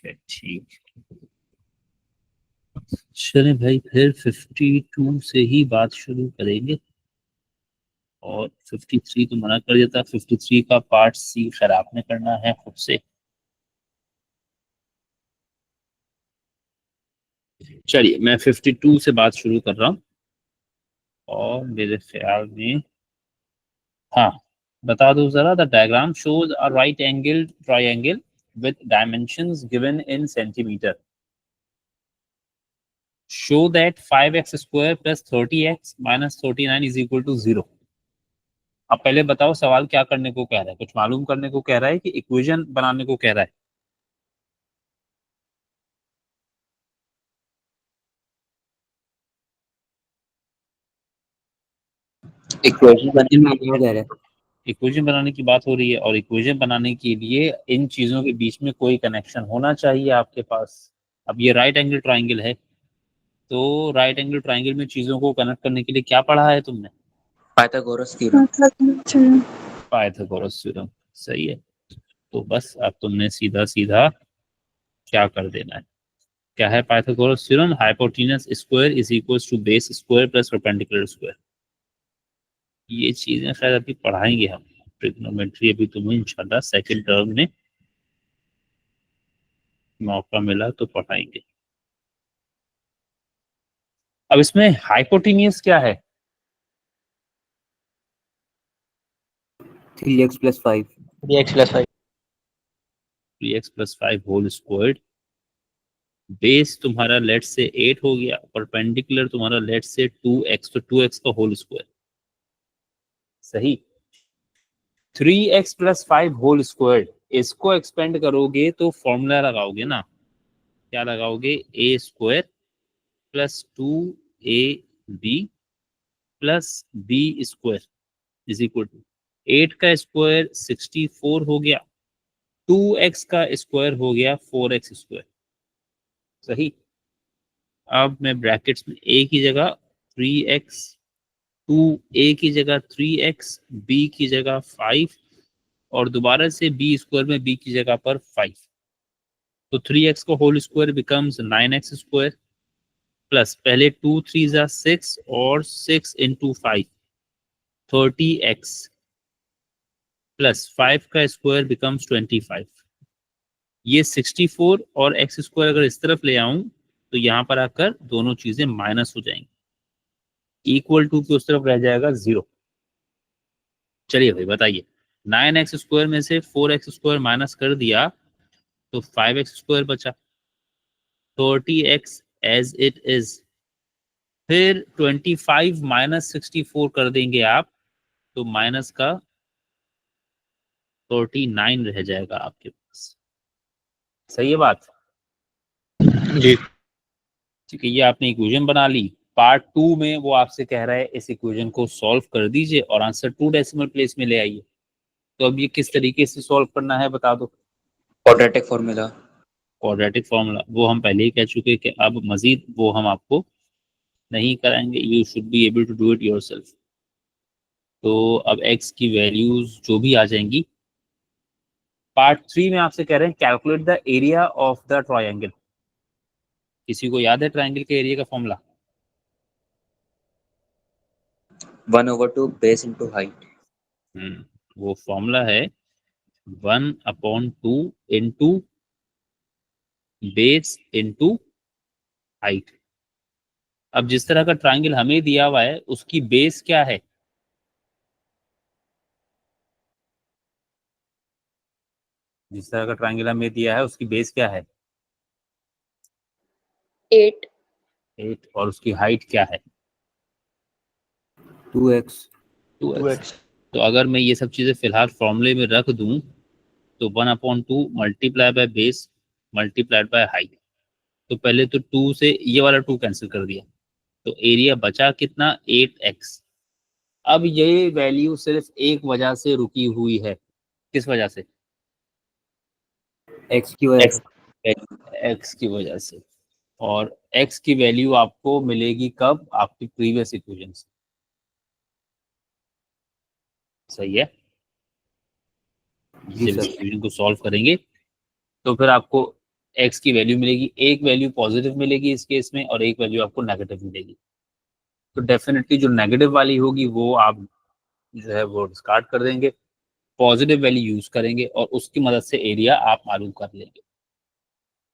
है, ठीक। चले भाई, फिर 52 से ही बात शुरू करेंगे। और 53 तो मना कर देता, 53 का पार्ट सी खैर आपने करना है खुद से। चलिए मैं 52 से बात शुरू कर रहा हूँ। और मेरे ख्याल में, हाँ, बता दो जरा। The diagram shows a right angle triangle with dimensions given in centimetre. Show that 5x square plus 30x minus 39 is equal to 0। अब पहले बताओ सवाल क्या करने को कह रहा है? कुछ मालूम करने को कह रहा है कि इक्वेशन बनाने को कह रहा है? इक्वेशन बनाने की बात है। इक्वेशन बनाने की बात हो रही है, और इक्वेशन बनाने के लिए इन चीजों के बीच में कोई कनेक्शन होना चाहिए आपके पास। अब ये राइट एंगल ट्राइंगल है, तो राइट एंगल ट्राइंगल में चीजों को कनेक्ट करने के लिए क्या पढ़ा है तुमने? Pythagoras theorem. पाइथागोरस थ्योरम, सही है। तो बस अब तुमने सीधा सीधा क्या कर देना है। क्या है Pythagoras theorem? Hypotenuse square is equals to base square plus perpendicular square. ये चीजें शायद अभी पढ़ाएंगे हम, ट्रिग्नोमेट्री अभी तुम्हें इंशाल्लाह सेकंड टर्म में मौका मिला तो पढ़ाएंगे। अब इसमें हाइपोटेनियस क्या है? 3x plus 5। 3x plus 5। 3x plus 5 whole squared. Base तुम्हारा लेट से 8 हो गया, परपेंडिकुलर तुम्हारा लेट से 2x, तो 2x का होल स्क्वायर, सही। 3x प्लस 5 होल स्क्वायर्ड, इसको एक्सपेंड करोगे तो फॉर्मूला लगाओगे ना। क्या लगाओगे? ए स्क्वायर प्लस 2ab प्लस B square is equal to 8 का स्क्वायर 64 हो गया, 2x का स्क्वायर हो गया 4x स्क्वायर, सही। अब मैं ब्रैकेट्स में a की जगह 3x, 2a की जगह 3x, b की जगह 5, और दोबारा से b स्क्वायर में b की जगह पर 5। तो 3x का whole square becomes 9x square, plus पहले 2 3 जा 6 और 6 इंटू 5 30x, प्लस 5 का स्क्वायर बिकम्स 25। ये 64 और एक्स स्क्वायर अगर इस तरफ ले आऊं तो यहाँ पर आकर दोनों चीजें माइनस हो जाएंगी, इक्वल टू के उस तरफ रह जाएगा 0। चलिए भाई बताइए, 9x स्क्वायर में से 4x स्क्वायर माइनस कर दिया तो 5x स्क्वायर बचा, 30x एज इट इज। फिर 25 माइनस 64 कर देंगे आप, तो माइनस का 39 रह जाएगा आपके पास, सही है बात? जी। ठीक है, ये आपने इक्वेशन बना ली। पार्ट 2 में वो आपसे कह रहा है इस इक्वेशन को सॉल्व कर दीजिए और आंसर 2 डेसिमल प्लेस में ले आइए। तो अब ये किस तरीके से सॉल्व करना है बता दो। Quadratic formula. क्वाड्रेटिक फॉर्मूला वो हम पहले ही कह चुके कि अब मजीद वो हम आपको नहीं कराएंगे, you should be able to do it yourself. तो अब x की वैल्यूज जो भी आ जाएंगी। पार्ट 3 में आपसे कह रहे हैं calculate the area of the triangle. किसी को याद है ट्रायंगल के एरिया का फॉर्मूला? 1/2 base into height. वो फॉर्मूला है 1/2 इंटू बेस इंटू हाइट। अब जिस तरह का ट्रायंगल हमें दिया हुआ है उसकी बेस क्या है? जिस तरह का ट्रायंगल हमें दिया है उसकी बेस क्या है? 8। 8। और उसकी हाइट क्या है? 2x। 2x। तो अगर मैं ये सब चीजें फिलहाल फॉर्मूले में रख दूं तो 1/2 multiply by base multiplied by height. तो पहले तो 2 से ये वाला 2 कैंसिल कर दिया, तो एरिया बचा कितना? 8x। अब ये वैल्यू सिर्फ एक वजह से रुकी हुई है, किस वजह से? x की वजह एक्स, से। एक्स की वजह से। और एक्स की वैल्यू आपको मिलेगी कब? आपकी प्रीवियस इक्वेशन से, सही है। जी जब सर। इस इक्वेशन को सॉल्व करेंगे तो फिर आपको एक्स की वैल्यू मिलेगी, एक वैल्यू पॉजिटिव मिलेगी इस केस में और एक वैल्यू आपको नेगेटिव मिलेगी। तो डेफिनेटली जो नेगेटिव वाली होगी वो आप जो है वो डिस्कार्ड कर देंगे, पॉजिटिव वैल्यू यूज करेंगे और उसकी मदद से एरिया आप मालूम कर लेंगे।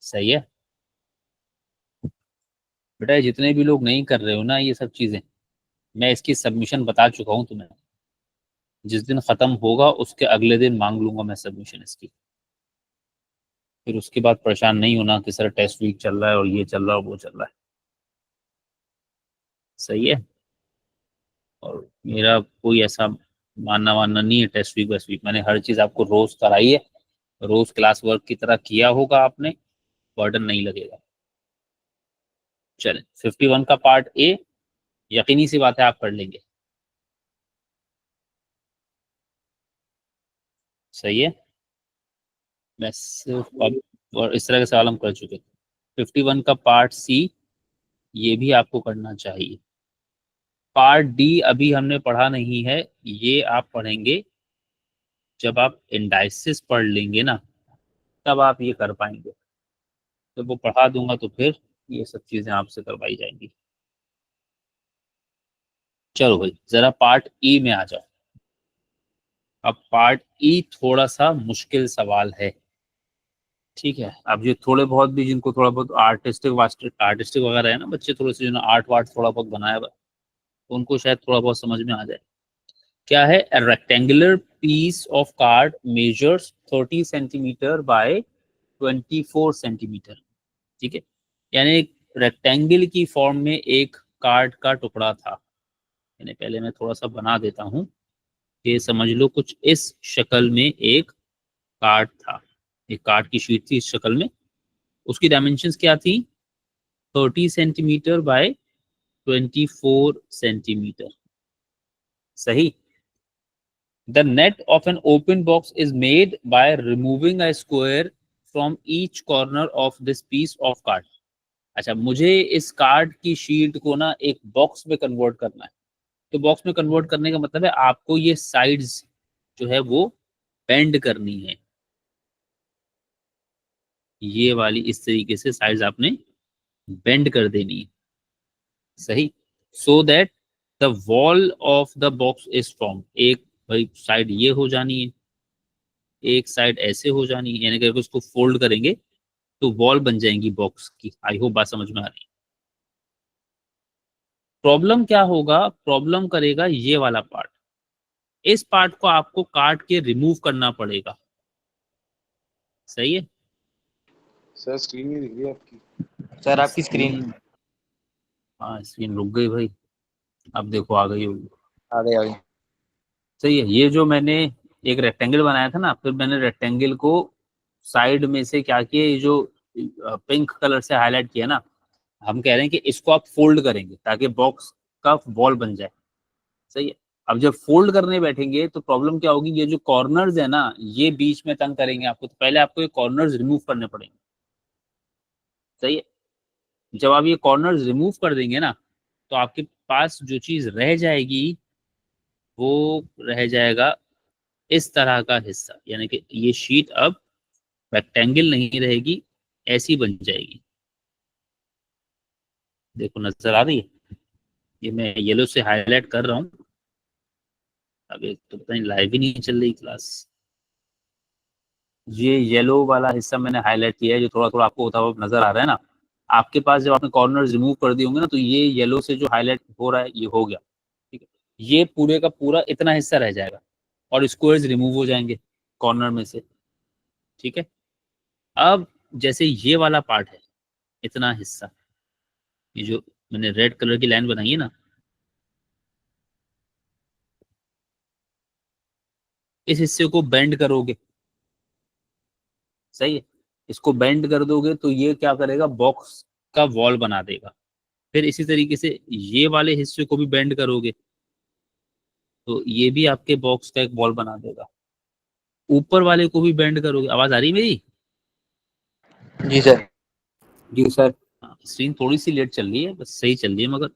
सही है बेटा, जितने भी लोग नहीं कर रहे हो ना ये सब चीजें, मैं इसकी सबमिशन बता चुका हूँ तुम्हें, जिस दिन खत्म होगा उसके अगले दिन मांग लूंगा मैं सबमिशन इसकी। फिर उसके बाद परेशान नहीं होना कि सर टेस्ट वीक चल रहा है और ये चल रहा है और वो चल रहा है। सही है। और मेरा कोई ऐसा मानना वानना नहीं है टेस्ट वीक वेस्ट वीक, मैंने हर चीज आपको रोज कराई है, रोज क्लास वर्क की तरह किया होगा आपने, बर्डन नहीं लगेगा। चलें 51 का पार्ट ए, यकीनी सी बात है आप कर लेंगे। सही है। मैं सिर्फ अब और इस तरह के सवाल हम कर चुके। 51 का पार्ट सी, ये भी आपको करना चाहिए। पार्ट डी अभी हमने पढ़ा नहीं है, ये आप पढ़ेंगे जब आप इंडाइसिस पढ़ लेंगे ना, तब आप ये कर पाएंगे। जब वो पढ़ा दूंगा तो फिर ये सब चीजें आपसे करवाई जाएंगी। चलो भाई जरा पार्ट ई में आ जाओ। अब पार्ट ई थोड़ा सा मुश्किल सवाल है, ठीक है। अब ये थोड़े बहुत भी जिनको थोड़ा बहुत आर्टिस्टिक वगैरह है ना बच्चे, थोड़े से जिन्होंने आर्ट वार्ट थोड़ा बहुत बनाया हुआ है, तो उनको शायद थोड़ा बहुत समझ में आ जाए। क्या है? a rectangular piece of card measures 30 centimetre bye 24 centimetre, ठीक है। यानी एक रेक्टेंगल की फॉर्म में एक कार्ड का टुकड़ा था। यानी पहले मैं थोड़ा सा बना देता हूँ कि समझ लो, कुछ इस शक्ल में एक कार्ड था, एक कार्ड की शीट थी इस शक्ल में। उसकी डायमेंशंस क्या थी? 30 सेंटीमीटर बाय 24 सेंटीमीटर। सही। The net of an open box is made by removing a square from each corner of this piece of card. अच्छा, मुझे इस कार्ड की शीट को ना एक बॉक्स में कन्वर्ट करना है। तो बॉक्स में कन्वर्ट करने का मतलब है आपको ये साइड्स जो है वो बेंड करनी है। ये वाली इस तरीके से साइड्स आपने बेंड कर देनी है। सही। So that the wall of the box is form. एक भाई साइड ये हो जानी है, एक साइड ऐसे हो जानी है, यानी कि अगर उसको फोल्ड करेंगे तो वॉल बन जाएंगी बॉक्स की। आई होप बात समझ में आ रही है। प्रॉब्लम क्या होगा? प्रॉब्लम करेगा ये वाला पार्ट। इस पार्ट को आपको काट के रिमूव करना पड़ेगा। सही है। सर स्क्रीन नहीं दिख रही आपकी। सर आपकी स्क्रीन हाँ स्क्रीन रुक गई भाई, अब देखो आ गई होगी। आ गई। सही है। ये जो मैंने एक रेक्टेंगल बनाया था ना, फिर मैंने रेक्टेंगल को साइड में से क्या किया, ये जो पिंक कलर से हाईलाइट किया ना, हम कह रहे हैं कि इसको आप फोल्ड करेंगे ताकि बॉक्स का वॉल बन जाए। सही है। अब जब फोल्ड करने बैठेंगे तो प्रॉब्लम क्या होगी, ये जो कॉर्नर्स है ना ये बीच में तंग करेंगे आपको, तो पहले आपको ये कॉर्नर्स रिमूव करने पड़ेंगे। सही है। जब आप ये कॉर्नर्स रिमूव कर देंगे ना, तो आपके पास जो चीज रह जाएगी वो रह जाएगा इस तरह का हिस्सा, यानी कि ये शीट अब रेक्टेंगल नहीं रहेगी, ऐसी बन जाएगी। देखो नजर आ रही है? ये मैं येलो से हाईलाइट कर रहा हूँ। अब एक तो पता नहीं लाइव ही नहीं चल रही क्लास। ये येलो वाला हिस्सा मैंने हाईलाइट किया है, जो थोड़ा थोड़ा आपको होता हुआ नजर आ रहा है ना। आपके पास जब आपने कॉर्नर रिमूव कर दिए होंगे ना, तो ये येलो से जो हाईलाइट हो रहा है ये हो गया। ठीक है। ये पूरे का पूरा इतना हिस्सा रह जाएगा और स्क्वायर्स रिमूव हो जाएंगे कॉर्नर में से। ठीक है। अब जैसे ये वाला पार्ट है, इतना हिस्सा, ये जो मैंने रेड कलर की लाइन बनाई है ना, इस हिस्से को बेंड करोगे। सही है। इसको बेंड कर दोगे तो ये क्या करेगा, बॉक्स का वॉल बना देगा। फिर इसी तरीके से ये वाले हिस्से को भी बेंड करोगे तो ये भी आपके बॉक्स का एक वॉल बना देगा। ऊपर वाले को भी बेंड करोगे। आवाज आ रही है मेरी? जी सर। जी सर। हाँ, स्क्रीन थोड़ी सी लेट चल रही है, बस सही चल रही है। मगर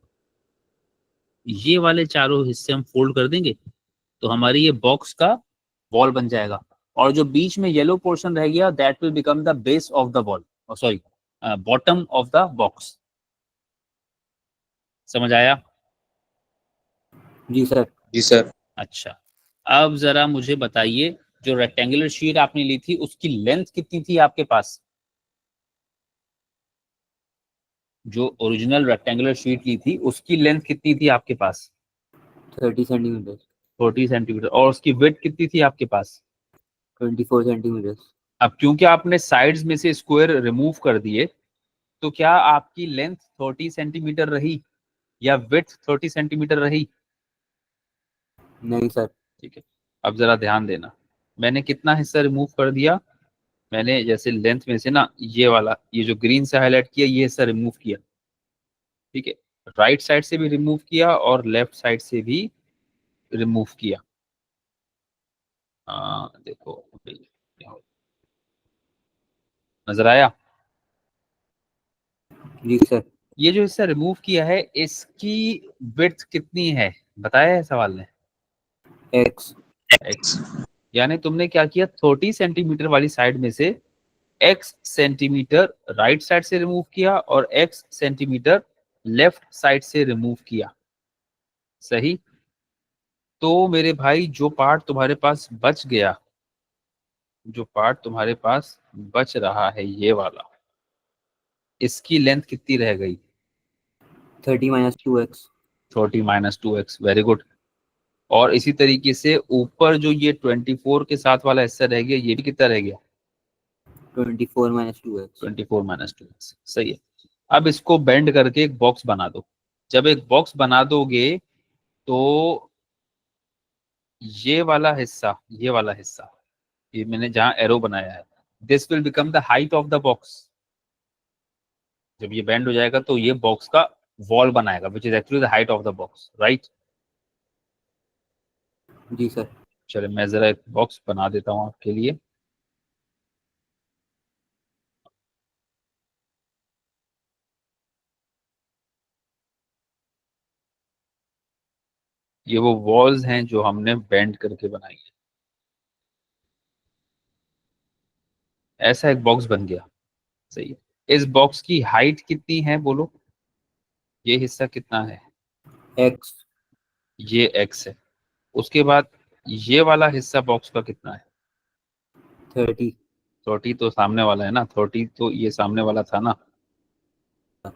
ये वाले चारों हिस्से हम फोल्ड कर देंगे तो हमारी ये बॉक्स का वॉल बन जाएगा। और जो बीच में येलो पोर्शन रह गया, that will become the base of the wall. Sorry, bottom of the box. समझ आया? जी सर। जी सर। अच्छा, अब जरा मुझे बताइए, जो रेक्टेंगुलर शीट आपने ली थी उसकी लेंथ कितनी थी आपके पास? जो ओरिजिनल रेक्टेंगुलर शीट ली थी उसकी लेंथ कितनी थी आपके पास? 30 सेंटीमीटर। 40 सेंटीमीटर। और उसकी विड्थ कितनी थी आपके पास? 24 सेंटीमीटर। अब क्योंकि आपने साइड्स में से स्क्वायर रिमूव कर दिए, तो क्या आपकी लेंथ 30 सेंटीमीटर रही या विड्थ 30 सेंटीमीटर रही? नहीं सर। ठीक है, अब जरा ध्यान देना, मैंने कितना हिस्सा रिमूव कर दिया? मैंने जैसे लेंथ में से ना ये वाला, ये जो ग्रीन से हाईलाइट किया, ये हिस्सा रिमूव किया। ठीक है, राइट साइड से भी रिमूव किया और लेफ्ट साइड से भी रिमूव किया। देखो अभी नजर आया? जी सर। ये जो हिस्सा रिमूव किया है इसकी विड्थ कितनी है, बताया है सवाल ने? एक्स। एक्स। यानी तुमने क्या किया, 30 सेंटीमीटर वाली साइड में से एक्स सेंटीमीटर राइट साइड से रिमूव किया और एक्स सेंटीमीटर लेफ्ट साइड से रिमूव किया। सही। तो मेरे भाई जो पार्ट तुम्हारे पास बच गया, जो पार्ट तुम्हारे पास बच रहा है ये वाला, इसकी लेंथ कितनी रह गई? 30 minus 2x। 30 - 2x। Very good. और इसी तरीके से ऊपर जो ये 24 के साथ वाला हिस्सा रह गया, ये भी कितना रह गया? 24 माइनस 2x। 24 - 2x। सही है। अब इसको बेंड करके एक बॉक्स बना दो। जब एक बॉक्स बना दोगे तो ये वाला हिस्सा, ये वाला हिस्सा, ये मैंने जहां एरो बनाया है, this will become the height of the box. जब ये बेंड हो जाएगा तो ये बॉक्स का वॉल बनाएगा, which is actually the height of the box, right? जी सर। चलिए मैं जरा एक बॉक्स बना देता हूं आपके लिए। ये वो वॉल्स हैं जो हमने बेंड करके बनाई है। ऐसा एक बॉक्स बन गया। सही है। इस बॉक्स की हाइट कितनी है बोलो? ये हिस्सा कितना है? एक्स। ये एक्स है। उसके बाद ये वाला हिस्सा बॉक्स का कितना है? 30। 30 तो सामने वाला है ना, 30 तो ये सामने वाला था ना,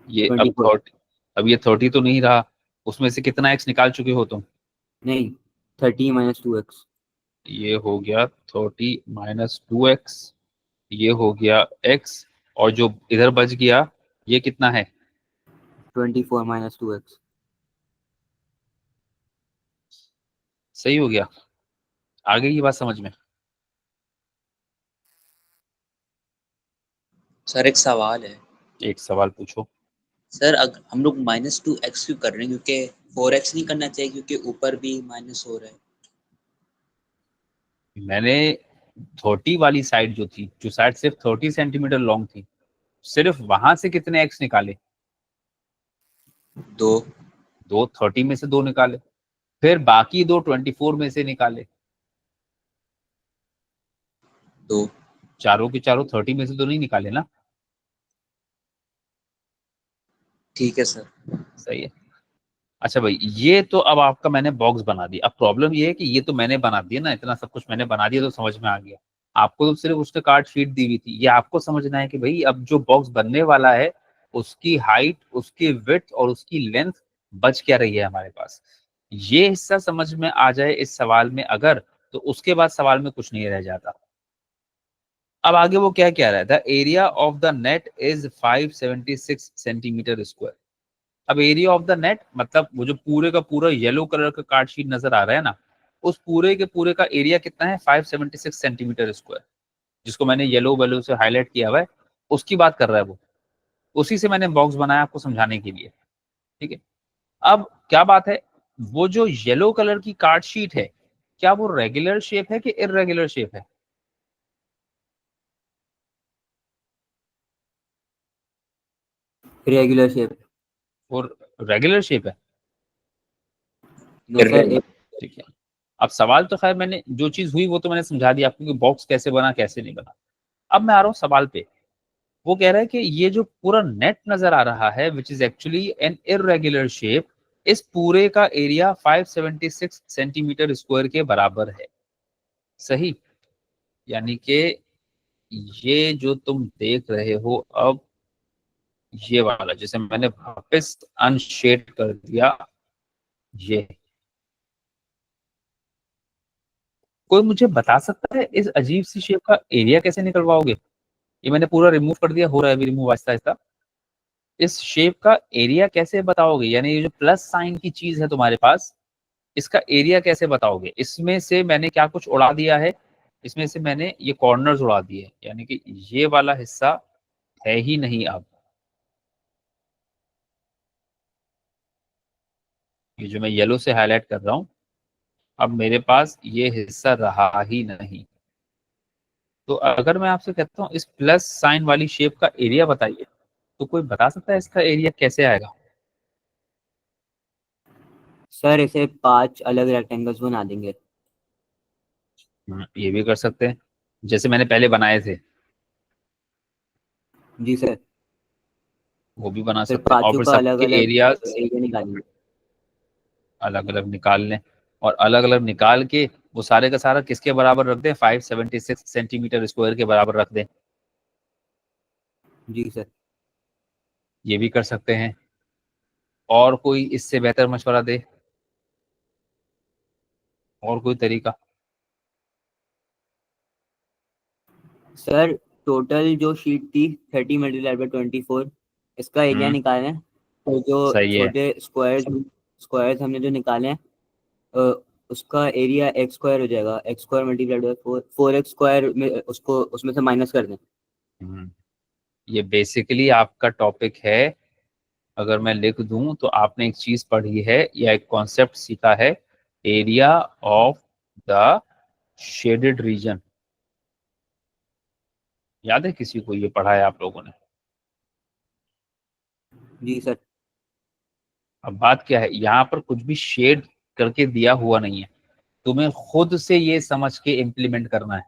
ये अब 24। 30, अब ये 30 तो नहीं रहा, उसमें से कितना एक्स निकाल चुके हो तुम? नहीं, 30 माइनस 2x। ये हो गया 30 - 2x, ये हो गया x, और जो इधर बच गया ये कितना है? 24 माइनस 2x। सही हो गया। आ गई ये बात समझ में? सर एक सवाल है। एक सवाल पूछो। सर अगर हम लोग -2x क्यों कर रहे हैं, क्योंकि 4x नहीं करना चाहिए क्योंकि ऊपर भी माइनस हो रहा है। मैंने 30 वाली साइड जो थी, जो साइड सिर्फ 30 सेंटीमीटर लॉन्ग थी, सिर्फ वहां से कितने एक्स निकाले? दो। दो, 30 में से दो निकाले। फिर बाकी दो 24 में से निकाले। दो। चारों के चारों 30 में से तो नहीं निकाले ना? ठीक है सर। सही है। अच्छा भाई, ये तो अब आपका मैंने बॉक्स बना दिया। अब प्रॉब्लम ये है कि ये तो मैंने बना दिया ना, इतना सब कुछ मैंने बना दिया तो समझ में आ गया। आपको तो सिर्फ उसने कार्ड शीट दी हुई थी। ये आपको समझना है कि भाई अब जो बॉक्स बनने वाला है उसकी हाइट, उसकी विड्थ और उसकी लेंथ बच क्या रही है हमारे पास। ये हिस्सा समझ में आ जाए इस सवाल में अगर, तो उसके बाद सवाल में कुछ नहीं रह जाता। अब आगे वो क्या कह रहा है, the area of the net is 576 centimetre square. अब एरिया ऑफ द नेट मतलब वो जो पूरे का पूरा येलो कलर का कार्ड शीट नजर आ रहा है ना, उस पूरे के पूरे का एरिया कितना है? 576 सेंटीमीटर स्क्वायर। जिसको मैंने येलो वेलो से हाईलाइट किया हुआ है, उसकी बात कर रहा है वो। उसी से मैंने बॉक्स बनाया आपको समझाने के लिए। ठीक है। अब क्या बात है, वो जो येलो कलर की कार्ड शीट है, क्या वो रेगुलर शेप है कि इरेगुलर शेप है? Regular shape. वो रेगुलर शेप है। No sir. ठीक है। अब सवाल तो खैर मैंने, जो चीज हुई वो तो मैंने समझा दिया आपको कि बॉक्स कैसे बना कैसे नहीं बना। अब मैं आ रहा हूँ सवाल पे। वो कह रहा है कि ये जो पूरा नेट नजर आ रहा है विच is actually an irregular shape, इस पूरे का एरिया 576 सेंटीमीटर स्क्वायर के बराबर है। सही, यानी कि ये जो तुम देख रहे हो अब, ये वाला जिसे मैंने वापस अनशेड कर दिया, ये कोई मुझे बता सकता है इस अजीब सी शेप का एरिया कैसे निकलवाओगे? ये मैंने पूरा रिमूव कर दिया, हो रहा है अभी रिमूव आहिस्ता आहिस्ता। इस शेप का एरिया कैसे बताओगे? यानी ये जो प्लस साइन की चीज है तुम्हारे पास, इसका एरिया कैसे बताओगे? इसमें से मैंने क्या कुछ उड़ा दिया है, इसमें से मैंने ये कॉर्नर्स उड़ा दिए, यानी कि ये वाला हिस्सा है ही नहीं अब। ये जो मैं येलो से हाईलाइट कर रहा हूं, अब मेरे पास ये हिस्सा रहा ही नहीं। तो अगर मैं आपसे कहता हूँ इस प्लस साइन वाली शेप का एरिया बताइए, तो कोई बता सकता है इसका एरिया कैसे आएगा? सर इसे 5 अलग रेक्टेंगल्स बना देंगे। ये भी कर सकते हैं, जैसे मैंने पहले बनाए थे जी सर, वो भी बना फिर सकते हैं, और पांचों फिर का अलग सबके अलग एरिया एरिया निकालेंगे। अलग अलग निकाल लें, और अलग अलग निकाल के वो सारे का सारा किसके बराबर रख दें? 576 सेंटीमीटर स्क्वायर के बराबर रख दें। जी सर। ये भी कर सकते हैं, और कोई इससे बेहतर मशवरा दे, और कोई तरीका? सर टोटल जो शीट थी 30 मल्टीप्लाई बाय 24, इसका एरिया निकालें। तो जो सही है। छोटे स्क्वायर्स हमने जो निकाले हैं, अ, उसका एरिया एक्स स्क्वायर हो जाएगा। X square multiplied by 4x square में उसको उसमें से माइनस कर दें। हम्म, ये बेसिकली आपका टॉपिक है। अगर मैं लिख दूं तो आपने एक चीज पढ़ी है या एक कॉन्सेप्ट सीखा है, area of the shaded region. याद है किसी को ये पढ़ा है आप लोगों ने? जी सर। अब बात क्या है, यहाँ पर कुछ भी शेड करके दिया हुआ नहीं है, तुम्हें खुद से ये समझ के इम्प्लीमेंट करना है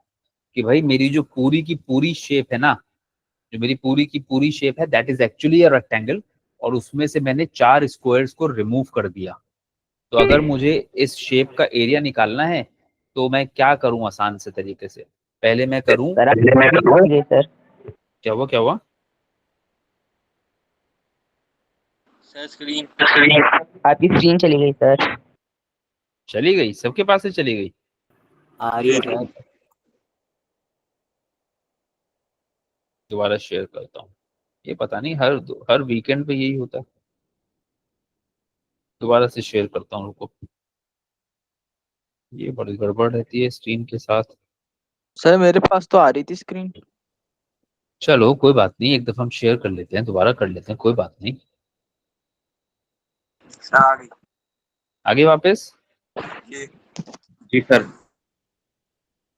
कि भाई मेरी जो पूरी की पूरी शेप है ना, जो मेरी पूरी की पूरी शेप है that is actually a rectangle, और उसमें से मैंने 4 स्क्वायर्स को रिमूव कर दिया। तो अगर मुझे इस शेप का एरिया निकालना है तो मैं क्या करूं आसान से तरीके से? पहले मैं करूं, सर आप बोलिए सर। क्या हुआ क्या हुआ? सर स्क्रीन आपकी स्क्रीन चली गई सर। चली गई? सबके पास से चली गई? आ रही है सर। दोबारा शेयर करता हूँ। ये पता नहीं हर वीकेंड पे यही होता है। दोबारा से शेयर करता हूँ, रुको। ये बड़ी गड़बड़ रहती है स्क्रीन के साथ। सर मेरे पास तो आ रही थी स्क्रीन। चलो कोई बात नहीं, एक दफा हम शेयर कर लेते हैं, दोबारा कर लेते हैं, कोई बात नहीं। आ गई। आगे वापस। जी सर।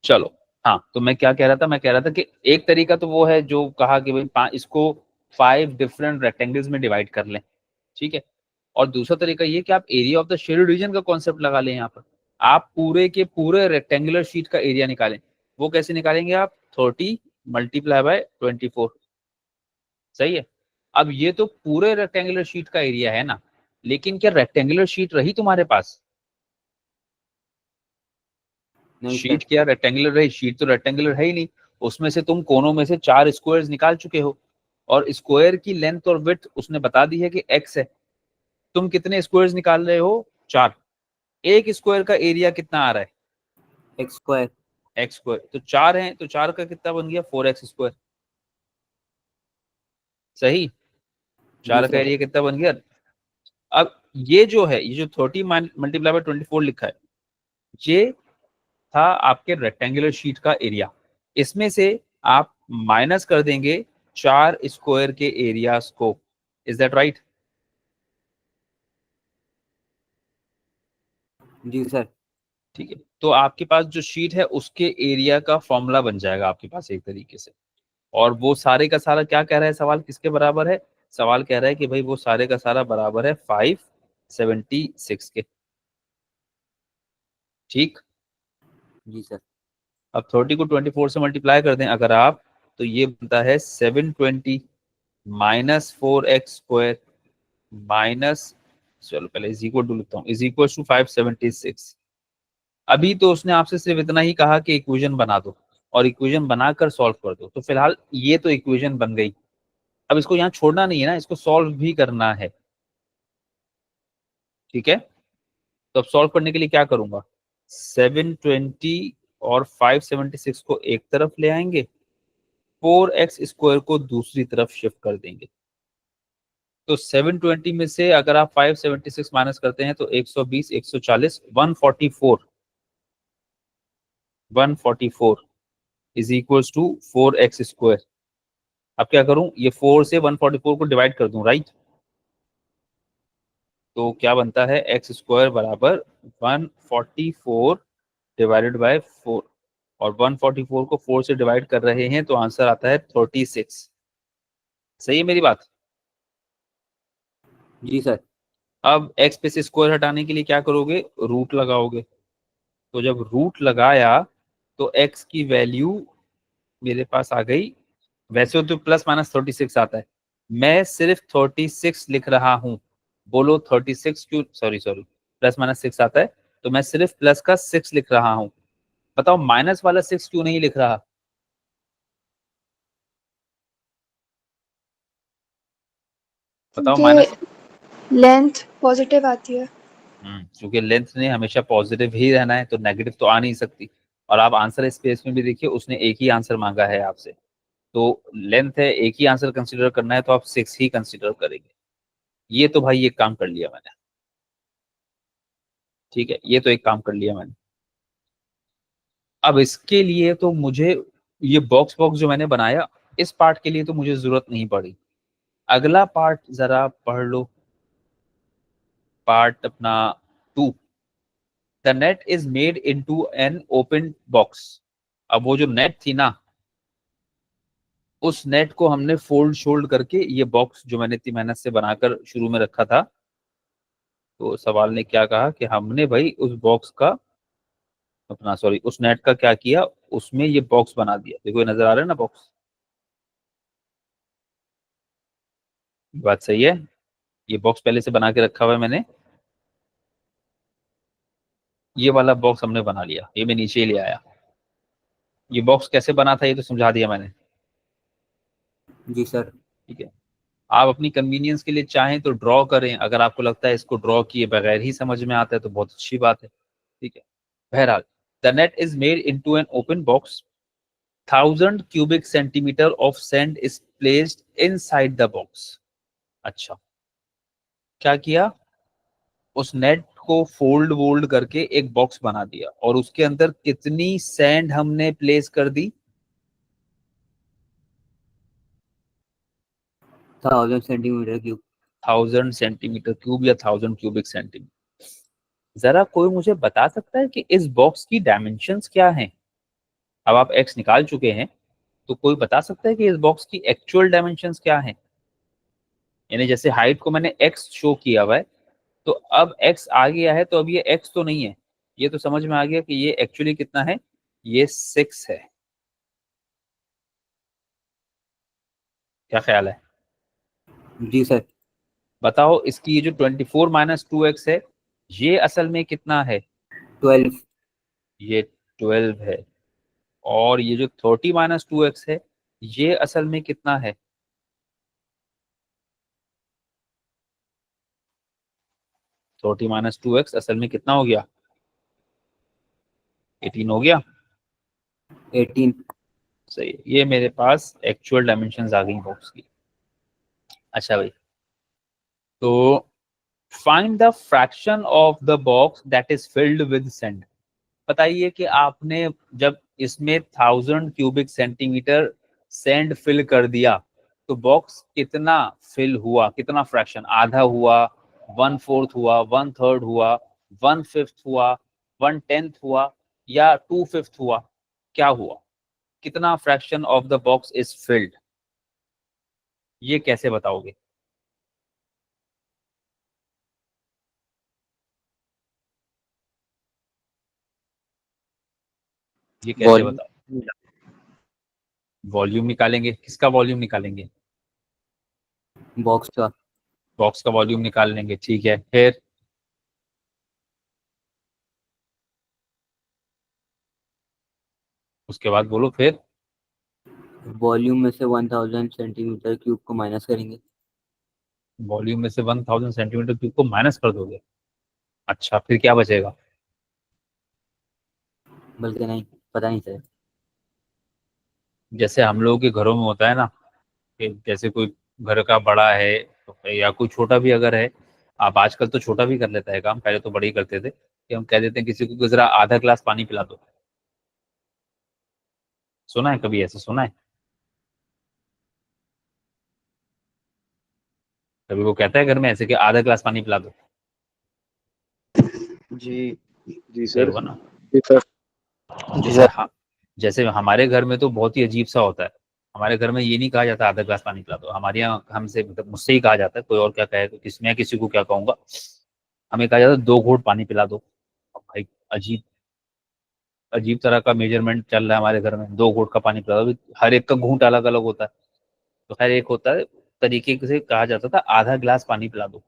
चलो, हाँ, तो मैं क्या कह रहा था? मैं कह रहा था कि एक तरीका तो वो है जो कहा कि भाई इसको 5 डिफरेंट रेक्टेंगल्स में डिवाइड कर लें, ठीक है। और दूसरा तरीका ये कि आप area of the shaded region का कॉन्सेप्ट लगा लें। यहाँ पर आप पूरे के पूरे रेक्टेंगुलर शीट का एरिया निकालें। वो कैसे निकालेंगे आप? 30 मल्टीप्लाई बाय 24। सही है। अब ये तो पूरे रेक्टेंगुलर शीट का एरिया है ना, लेकिन क्या रेक्टेंगुलर शीट रही तुम्हारे पास? नहीं शीट सर। क्या रेक्टेंगुलर रही? शीट तो रेक्टेंगुलर है ही नहीं। उसमें से तुम कोनों में से 4 स्क्वायर्स निकाल चुके हो, और स्क्वायर की लेंथ और विड्थ उसने बता दी है कि x है। तुम कितने स्क्वायर्स निकाल रहे हो? 4। एक स्क्वायर का एरिया कितना आ रहा है? X square. X square. तो 4 है, तो 4 का कितना बन गया? 4x square. सही। जी 4 का सर। एरिया कितना बन गया? अब ये जो है, ये जो 30 मल्टीप्लाई बाय 24 लिखा है, ये था आपके रेक्टेंगुलर शीट का एरिया। इसमें से आप माइनस कर देंगे 4 स्क्वायर के एरियाज को। Is that right? जी सर। ठीक है, तो आपके पास जो शीट है उसके एरिया का फॉर्मूला बन जाएगा आपके पास एक तरीके से। और वो सारे का सारा क्या कह रहा है? सवाल किसके बराबर है? सवाल कह रहा है कि भाई वो सारे का सारा बराबर है 576 के। ठीक। जी सर। अब 30 को 24 से मल्टीप्लाई कर दें अगर आप, तो ये बनता है 720 माइनस 4x² माइनस, चलो पहले इज इक्वल टू लिखता हूँ, इज इक्वल टू 576। अभी तो उसने आपसे सिर्फ इतना ही कहा कि इक्वेशन बना दो और इक्वेशन बनाकर सॉल्व कर दो, तो फिलहाल ये तो इक्वेशन बन गई। अब इसको यहाँ छोड़ना नहीं है ना, इसको सॉल्व भी करना है, ठीक है। तो अब सॉल्व करने के लिए क्या करूंगा, 720 और 576 को एक तरफ ले आएंगे, 4x² को दूसरी तरफ शिफ्ट कर देंगे। तो 720 में से अगर आप 576 माइनस करते हैं तो 120, 140, 144 इज इक्वल्स टू 4x²। अब क्या करूं, ये 4 से 144 को डिवाइड कर दूं, राइट। तो क्या बनता है, x² बराबर 144 डिवाइडेड बाय 4, और 144 को 4 से डिवाइड कर रहे हैं तो आंसर आता है 36। सही है मेरी बात। जी सर। अब x पे से स्क्वायर हटाने के लिए क्या करोगे, रूट लगाओगे। तो जब रूट लगाया तो x की वैल्यू मेरे पास आ गई, वैसे तो प्लस माइनस 36 आता है, मैं सिर्फ 36 लिख रहा हूं। बोलो 36 क्यों, सॉरी सॉरी, प्लस माइनस 6 आता है, तो मैं सिर्फ प्लस का 6 लिख रहा हूं। बताओ माइनस वाला 6 क्यों नहीं लिख रहा। बताओ ये माइनस, लेंथ पॉजिटिव आती है। क्योंकि लेंथ ने हमेशा पॉजिटिव ही रहना है, तो नेगेटिव तो आ नहीं सकती। और आप आंसर स्पेस में भी देखिए, उसने एक ही आंसर मांगा है आपसे, तो लेंथ है, एक ही आंसर कंसीडर करना है, तो आप 6 ही कंसीडर करेंगे। ये तो भाई एक काम कर लिया मैंने, ठीक है, ये तो एक काम कर लिया मैंने। अब इसके लिए तो मुझे ये बॉक्स बॉक्स जो मैंने बनाया, इस पार्ट के लिए तो मुझे जरूरत नहीं पड़ी। अगला पार्ट जरा पढ़ लो, पार्ट अपना 2। The net is made into an open box. अब वो जो नेट थी ना, उस नेट को हमने फोल्ड शोल्ड करके ये बॉक्स जो मैंने इतनी मेहनत से बनाकर शुरू में रखा था, तो सवाल ने क्या कहा कि हमने भाई उस बॉक्स का अपना, सॉरी, उस नेट का क्या किया, उसमें ये बॉक्स बना दिया। देखो ये नजर आ रहा है ना बॉक्स, बात सही है। ये बॉक्स पहले से बना के रखा हुआ है मैंने, ये वाला बॉक्स हमने बना लिया, ये मैं नीचे ही ले आया। ये बॉक्स कैसे बना था ये तो समझा दिया मैंने, जी सर। ठीक है। आप अपनी कन्वीनियंस के लिए चाहें तो ड्रॉ करें, अगर आपको लगता है इसको ड्रॉ किए बगैर ही समझ में आता है तो बहुत अच्छी बात है, ठीक है। बहरहाल, the net is made into an open box, 1000 cubic centimeter of sand is placed inside the box. अच्छा, क्या किया, उस नेट को फोल्ड वोल्ड करके एक बॉक्स बना दिया, और उसके अंदर कितनी सैंड हमने प्लेस कर दी, 1000 सेंटीमीटर क्यूब। 1000 सेंटीमीटर क्यूब या 1000 cubic centimeter। जरा कोई मुझे बता सकता है कि इस बॉक्स की डायमेंशंस क्या हैं। अब आप एक्स निकाल चुके हैं, तो कोई बता सकता है कि इस बॉक्स की एक्चुअल डायमेंशंस क्या हैं। यानी जैसे हाइट को मैंने एक्स शो किया हुआ है, तो अब एक्स आ गया है, तो अब ये एक्स तो नहीं है, ये तो समझ में आ गया कि ये एक्चुअली कितना है, ये 6 है। क्या ख्याल है, जी सर। बताओ इसकी ये जो 24 माइनस 2x है, ये असल में कितना है, 12। ये 12 है। और ये जो 30 माइनस 2x है, ये असल में कितना है, 30 माइनस 2x असल में कितना हो गया, 18 हो गया। 18। सही है, ये मेरे पास एक्चुअल डायमेंशंस आ गई बॉक्स की। अच्छा भाई, तो find the fraction of the box that is filled with sand. बताइए कि आपने जब इसमें 1000 cubic centimeter सैंड फिल कर दिया, तो बॉक्स कितना फिल हुआ, कितना फ्रैक्शन, आधा हुआ, 1/4 हुआ, 1/3 हुआ, 1/5 हुआ, 1/10 हुआ, या 2/5 हुआ, क्या हुआ, कितना fraction of the box is filled, ये कैसे बताओगे, ये कैसे वॉल्यूम बताओ। वॉल्यूम निकालेंगे, किसका वॉल्यूम निकालेंगे? बॉक्स का। बॉक्स का वॉल्यूम निकाल लेंगे, ठीक है। फिर उसके बाद बोलो फिर। वॉल्यूम में से 1000 सेंटीमीटर क्यूब को माइनस करेंगे। वॉल्यूम में से 1000 सेंटीमीटर क्यूब को माइनस कर दोगे। अच्छा, फिर क्या बचेगा? बल्कि नहीं, पता नहीं सर। जैसे हम लोगों के घरों में होता है ना, कि जैसे कोई घर का बड़ा है या कोई छोटा भी अगर है, आप आजकल तो छोटा भी कर लेता है काम, पहले तो बड़े ही करते थे, कि हम कह देते हैं किसी को जरा आधा गिलास पानी पिला दो। सुना है कभी ऐसे? सुना है कभी वो कहता है घर में ऐसे कि आधा गिलास पानी पिला दो? जी जी नहीं सर। हुआ ना। जी सर। जी जैसे सर। जैसे हमारे घर में तो बहुत ही अजीब सा होता है। हमारे घर में ये नहीं कहा जाता आधा गिलास पानी पिला दो, हमारे यहाँ हमसे मतलब मुझसे ही कहा जाता है, कोई और क्या कहे तो मैं किसी को क्या कहूंगा। हमें कहा जाता है 2 घूंट पानी पिला दो। अब भाई, अजीब अजीब तरह का मेजरमेंट चल रहा है हमारे घर में, 2 घूंट का पानी पिला दो। हर एक का घूंट अलग अलग होता है। तो खैर, एक होता है तरीके से कहा जाता था आधा गिलास पानी पिला दो।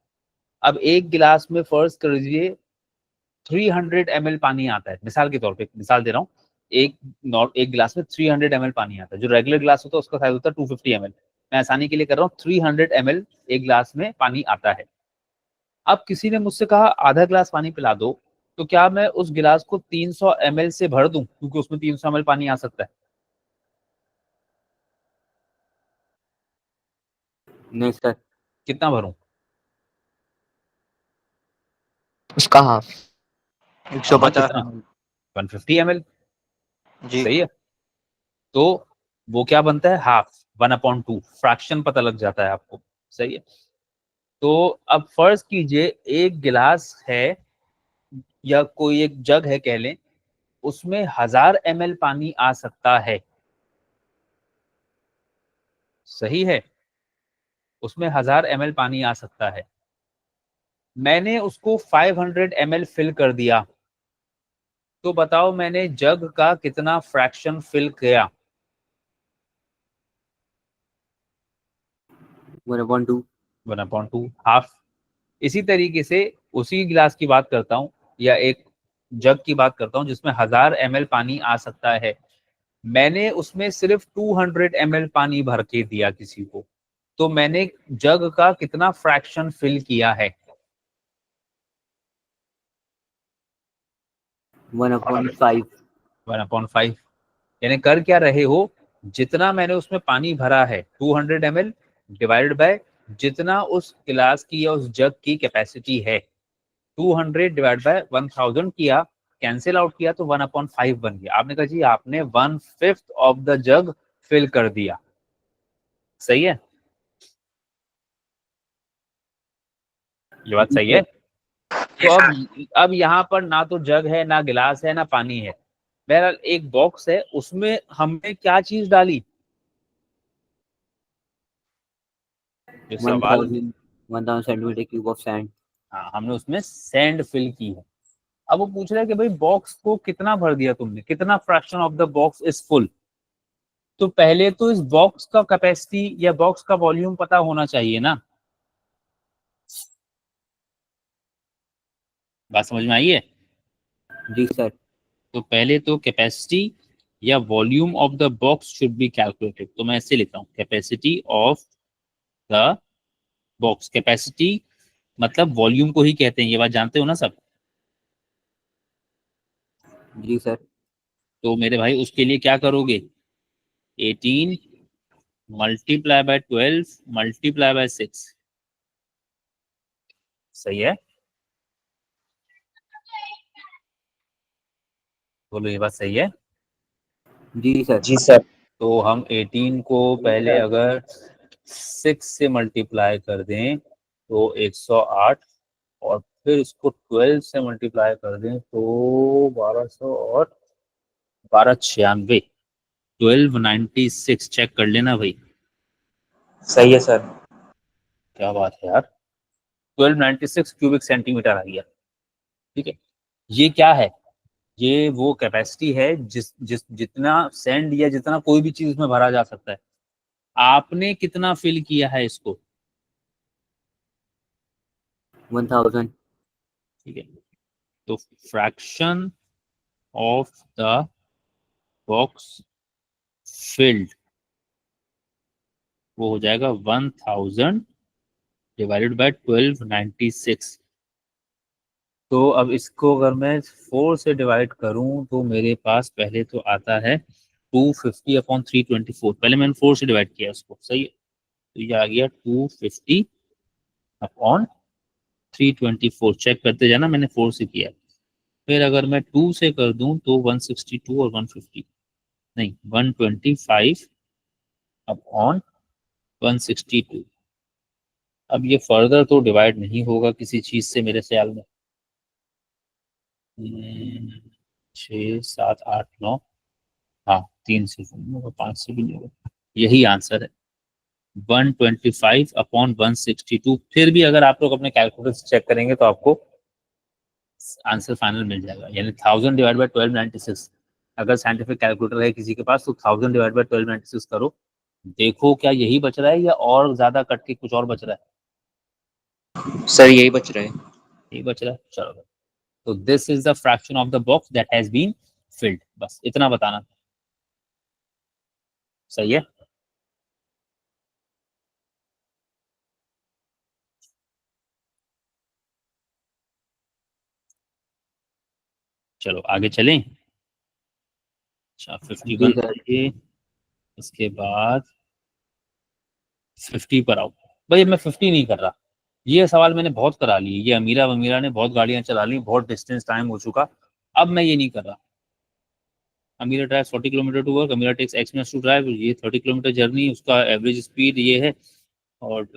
अब एक गिलास में फर्ज कर दीजिए 300 ml पानी आता है, मिसाल के तौर पे मिसाल दे रहा हूँ। एक गिलास में 300 ml पानी आता है। जो रेगुलर गिलास होता है उसका साइज होता है 250 ml। मैं आसानी के लिए कर रहा हूँ, 300 ml एक गिलास में पानी आता है। अब किसी ने मुझसे कहा आधा गिलास पानी पिला दो, तो क्या मैं उस गिलास को 300 ml से भर दूं, क्योंकि उसमें 300 ml पानी आ सकता है? नहीं सर। कितना भरूं? उसका हाफ। हाँ 150 कितना? ml। 150 ml। जी। सही है। तो वो क्या बनता है? हाफ, 1/2, फ्रैक्शन पता लग जाता है आपको। सही है। तो अब फर्ज कीजिए एक गिलास है या कोई एक जग है कह लें, उसमें 1000 ml पानी आ सकता है। सही है, उसमें 1000 ml पानी आ सकता है। मैंने उसको 500 ml फिल कर दिया, तो बताओ मैंने जग का कितना फ्रैक्शन फिल किया? 1/2। 1/2, हाफ। इसी तरीके से उसी गिलास की बात करता हूँ, या एक जग की बात करता हूँ जिसमें 1000 ml पानी आ सकता है। मैंने उसमें सिर्फ 200 ml पानी भर के दिया किसी को, तो मैंने जग का कितना फ्रैक्शन फिल किया है? 1/5। 1/5। यानी कर क्या रहे हो, जितना मैंने उसमें पानी भरा है 200 ml डिवाइडेड बाय जितना उस गिलास की या उस जग की कैपेसिटी है, 200 डिवाइड बाय 1000 किया, कैंसिल आउट किया तो 1/5 बन गया। आपने कहा जी आपने 1/5 ऑफ द जग फिल कर दिया। सही है, ये बात जी सही है। सर। तो अब यहाँ पर ना तो जग है, ना गिलास है, ना पानी है। बहरहाल एक बॉक्स है, उसमें हमने क्या चीज डाली? जो सवाल, 1000 सेंटीमीटर क्यूब ऑफ सैंड। हाँ, हमने उसमें सैंड फिल की है। अब वो पूछ रहा है कि भाई बॉक्स को कितना भर दिया तुमने, कितना fraction of the box is full. तो पहले तो इस बॉक्स का कैपेसिटी या बॉक्स का वॉल्यूम पता होना चाहिए ना। बात समझ में आई है? जी सर। तो पहले तो कैपेसिटी या volume of the box should be calculated. तो मैं ऐसे लिखता हूँ, capacity of the box. Capacity मतलब वॉल्यूम को ही कहते हैं, ये बात जानते हो ना सब। जी सर। तो मेरे भाई उसके लिए क्या करोगे? 18 मल्टीप्लाई बाय 12 मल्टीप्लाई बाय 6। सही है, बोलो ये बात सही है। जी सर। जी सर। तो हम 18 को पहले अगर 6 से मल्टीप्लाई कर दें तो 108, और फिर इसको 12 से मल्टीप्लाई कर दें तो 1200 और 1296, 1296। चेक कर लेना भाई। सही है सर। क्या बात है यार, 1296 क्यूबिक सेंटीमीटर आ गया। ठीक है, ये क्या है? ये वो कैपेसिटी है जितना सैंड या जितना कोई भी चीज उसमें भरा जा सकता है। आपने कितना फिल किया है इसको? 1000। ठीक है, तो fraction of the box field वो हो जाएगा 1000 डिवाइडेड बाय 1296। तो अब इसको अगर मैं 4 से डिवाइड करूं तो मेरे पास पहले तो आता है 250 अपॉन 324। पहले मैंने 4 से डिवाइड किया उसको, सही है, तो ये आ गया 250 अपॉन 324। चेक करते जाना, मैंने 4 से किया। फिर अगर मैं 2 से कर दूं तो 162 और 150 नहीं 125 अपॉन 162। अब ये फर्दर तो डिवाइड नहीं होगा किसी चीज से मेरे ख्याल में। 6 7 8 9, हाँ 3 से 5 से भी नहीं होगा। यही आंसर है 125 अपॉन 162। फिर भी अगर आप लोग अपने कैलकुलेटर से चेक करेंगे तो आपको आंसर फाइनल मिल जाएगा, यानी 1000 डिवाइड बाय 1296। अगर साइंटिफिक कैलकुलेटर है किसी के पास तो 1000 डिवाइड बाय 1296 करो, देखो क्या यही बच रहा है या और ज्यादा कट के कुछ और बच रहा है। सर यही बच रहा है। यही बच रहा है, चलो। तो this is the fraction of the box that has been filled, बस इतना बताना था। सही है। चलो आगे चलें। अच्छा 51 सर। करिए, इसके बाद 50 पर आओ। भाई मैं 50 नहीं कर रहा, ये सवाल मैंने बहुत करा लिए, ये अमीरा वमीरा ने बहुत गाड़ियां चला ली, बहुत डिस्टेंस टाइम हो चुका, अब मैं ये नहीं कर रहा। Amira drive 40 kilometre to work, Amira takes x minutes to drive, ये 30 किलोमीटर जर्नी, उसका एवरेज स्पीड ये है, और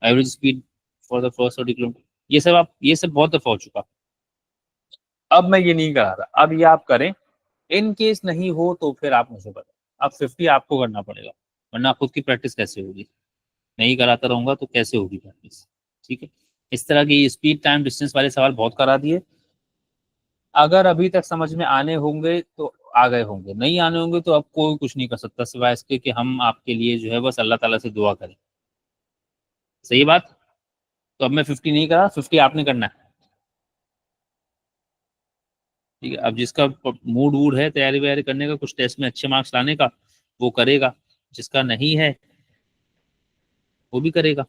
average speed for the first 30 kilometre, ये सब बहुत दफा हो चुका। अब मैं ये नहीं करा रहा, अब ये आप करें। इन केस नहीं हो तो फिर आप मुझे बताएं। अब 50 आपको करना पड़ेगा, वरना खुद की प्रैक्टिस कैसे होगी? नहीं कराता रहूंगा तो कैसे होगी प्रैक्टिस? ठीक है, इस तरह के स्पीड टाइम डिस्टेंस वाले सवाल बहुत करा दिए। अगर अभी तक समझ में आने होंगे तो आ गए होंगे, नहीं आने होंगे तो अब कोई कुछ नहीं कर सकता सिवाय इसके कि हम आपके लिए जो है बस अल्लाह ताला से दुआ करें। सही बात। तो अब मैं 50 नहीं करा, 50 आपने करना है। ठीक है, अब जिसका मूड वूड है तैयारी वैयारी करने का, कुछ टेस्ट में अच्छे मार्क्स लाने का, वो करेगा। जिसका नहीं है वो भी करेगा।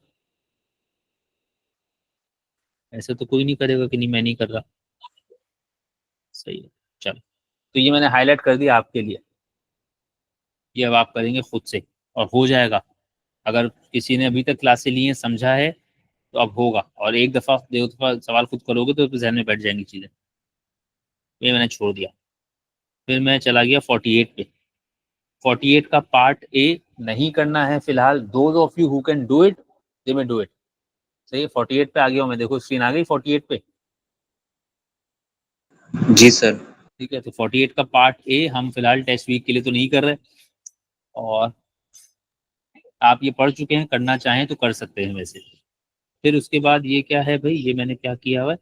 ऐसे तो कोई नहीं करेगा कि नहीं मैं नहीं कर रहा। सही है, चलो। तो ये मैंने हाईलाइट कर दिया आपके लिए, ये अब आप करेंगे खुद से और हो जाएगा। अगर किसी ने अभी तक क्लासें ली हैं, समझा है, तो अब होगा, और एक दफ़ा 2 दफ़ा सवाल खुद करोगे तो जहन में बैठ जाएंगी चीज़ें। ये मैंने छोड़ दिया। फिर मैं चला गया 48 पे। 48 का पार्ट ए नहीं करना है फिलहाल। Those of you who can do it they में डू इट। सही है, 48 पे आ गया हूँ मैं, देखो स्क्रीन आ गई 48 पे। जी सर। ठीक है, तो 48 का पार्ट ए हम फिलहाल टेस्ट वीक के लिए तो नहीं कर रहे, और आप ये पढ़ चुके हैं, करना चाहें तो कर सकते हैं वैसे। फिर उसके बाद ये क्या है भाई, ये मैंने क्या किया हुआ है,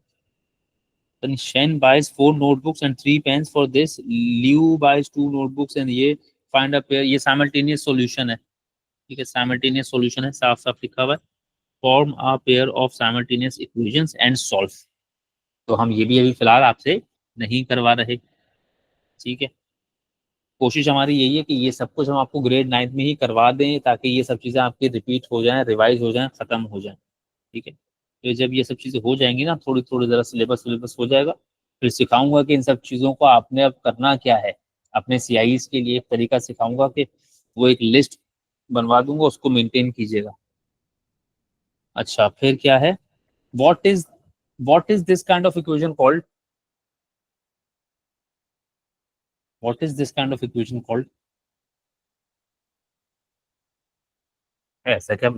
Shen buys 4 notebooks and 3 pens for this. Liu buys 2 notebooks and ये find a pair, ये simultaneous solution है। ठीक है, simultaneous solution है, साफ साफ लिखा हुआ है, form a pair of simultaneous equations and solve। तो हम ये भी अभी फिलहाल आपसे नहीं करवा रहे। ठीक है, कोशिश हमारी यही है कि ये सब कुछ हम आपको ग्रेड 9 में ही करवा दें, ताकि ये सब चीज़ें आपकी रिपीट हो जाएं, रिवाइज हो जाएं, खत्म हो जाएं। ठीक है, तो जब ये सब चीज़ें हो जाएंगी ना, थोड़ी थोड़ी ज़रा सिलेबस सिलेबस हो जाएगा, फिर सिखाऊंगा कि इन सब चीज़ों को आपने अब करना क्या है। अपने सीआईज के लिए एक तरीका सिखाऊंगा कि वो एक लिस्ट बनवा दूंगा, उसको मेंटेन कीजिएगा। अच्छा फिर क्या है, what is this kind of equation called? What is this kind of equation called? ऐसा क्या,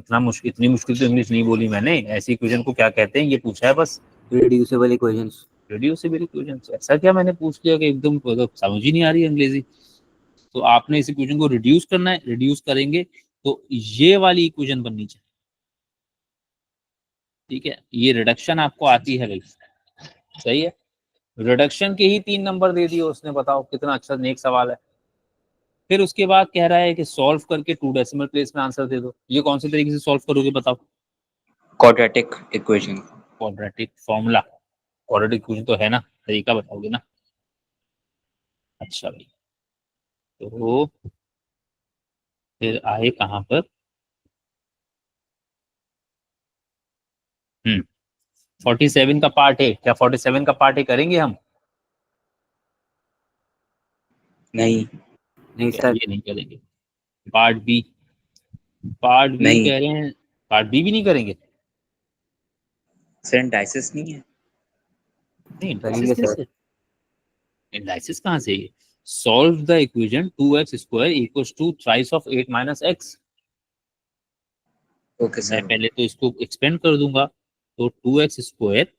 इतनी मुश्किल तो इंग्लिश नहीं बोली मैंने। ऐसी इक्वेशन को क्या कहते हैं, ये पूछा है बस। Reducible equations. रिड्यूसिबल इक्वेशन, ऐसा क्या मैंने पूछ लिया कि एकदम मतलब समझ ही नहीं आ रही है अंग्रेजी। तो आपने इस इक्वेशन को रिड्यूस करना है, रिड्यूस करेंगे तो ये वाली इक्वेशन बननी चाहिए। ठीक है, ये रिडक्शन आपको आती है भाई, सही है। रिडक्शन के ही 3 नंबर दे दिए उसने, बताओ कितना अच्छा नेक सवाल है। फिर उसके बाद कह रहा है कि सॉल्व करके 2 डेसिमल प्लेस में आंसर दे दो। ये कौन से तरीके से सॉल्व करोगे बताओ? Quadratic equation. Quadratic formula, quadratic equation तो है ना, तरीका बताओगे ना। अच्छा भाई, तो फिर आए कहाँ पर? 47 का पार्ट है क्या? 47 का पार्ट है करेंगे हम? नहीं नहीं क्या सर, ये नहीं करेंगे? पार्ट बी, पार्ट बी नहीं कह रहे हैं, पार्ट बी भी नहीं करेंगे? सर एनालिसिस नहीं है। नहीं, करेंगे एनालिसिस सर। कैसे? एनालिसिस कहाँ से? Solve the equation 2x square equals to thrice of 8 minus x. Okay मैं सर। पहले तो इसको एक्सपेंड कर दूंगा, तो 2x square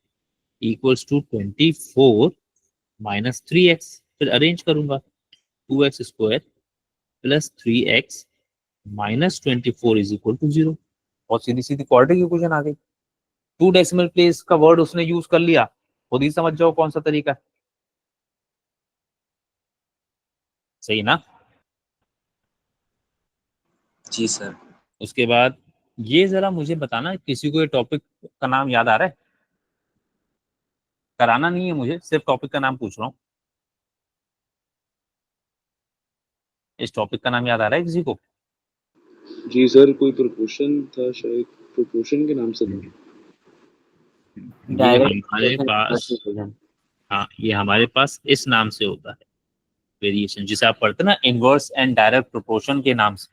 equals to 24 minus 3x, फिर अरेंज करूंगा 2x square plus 3x minus 24 is equal to 0। और सीधी सीधी क्वाड्रेटिक इक्वेशन आ गई। 2 डेसिमल प्लेस का वर्ड उसने यूज कर लिया, खुद ही समझ जाओ कौन सा तरीका है। सही ना? जी सर। उसके बाद ये जरा मुझे बताना, किसी को ये टॉपिक का नाम याद आ रहा है? कराना नहीं है मुझे, सिर्फ टॉपिक का नाम पूछ रहा हूँ। इस टॉपिक का नाम याद आ रहा है किसी को? जी सर, कोई प्रोपोर्शन था शायद, प्रोपोर्शन के नाम से था। ये डायरेक्ट हमारे पास, इक्वेशन। हाँ ये हमारे पास इस नाम से होता है वेरिएशन, जिसे आप पढ़ते ना इनवर्स एंड डायरेक्ट प्रोपोर्शन के नाम से।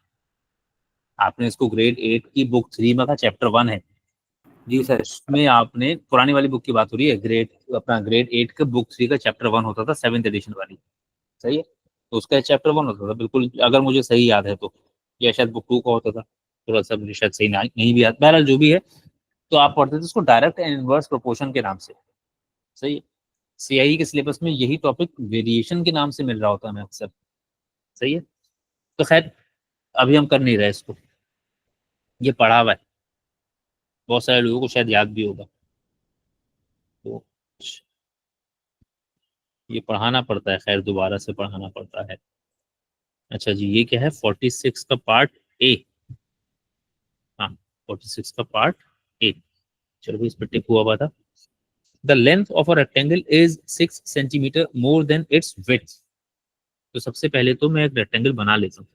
आपने इसको ग्रेड 8 की बुक 3 में का चैप्टर 1 है, जी सर। उसमें आपने, पुरानी वाली बुक की बात हो रही है, ग्रेड 8 का बुक 3 का चैप्टर 1 होता था, 7th एडिशन वाली। सही है, तो उसका चैप्टर 1 होता था बिल्कुल, अगर मुझे सही याद है तो, या शायद बुक 2 का होता था, थोड़ा सा मुझे शायद सही नहीं भी याद, बहरहाल जो भी है। तो आप पढ़ते थे उसको डायरेक्ट एंड इनवर्स प्रोपोर्शन के नाम से। सही है, सीआईई के सिलेबस में यही टॉपिक वेरिएशन के नाम से मिल रहा होता है हमें अक्सर। सही है, तो खैर अभी हम कर नहीं रहे इसको, ये पढ़ा हुआ है, बहुत सारे लोगों को शायद याद भी होगा, तो ये पढ़ाना पड़ता है, खैर दोबारा से पढ़ाना पड़ता है। अच्छा जी, ये क्या है? 46 का पार्ट ए। हाँ, 46 का पार्ट ए, चलो इस पर टिक हुआ था। The length of a rectangle is 6 centimetre more than it's width. तो सबसे पहले तो मैं एक रेक्टेंगल बना लेता हूँ।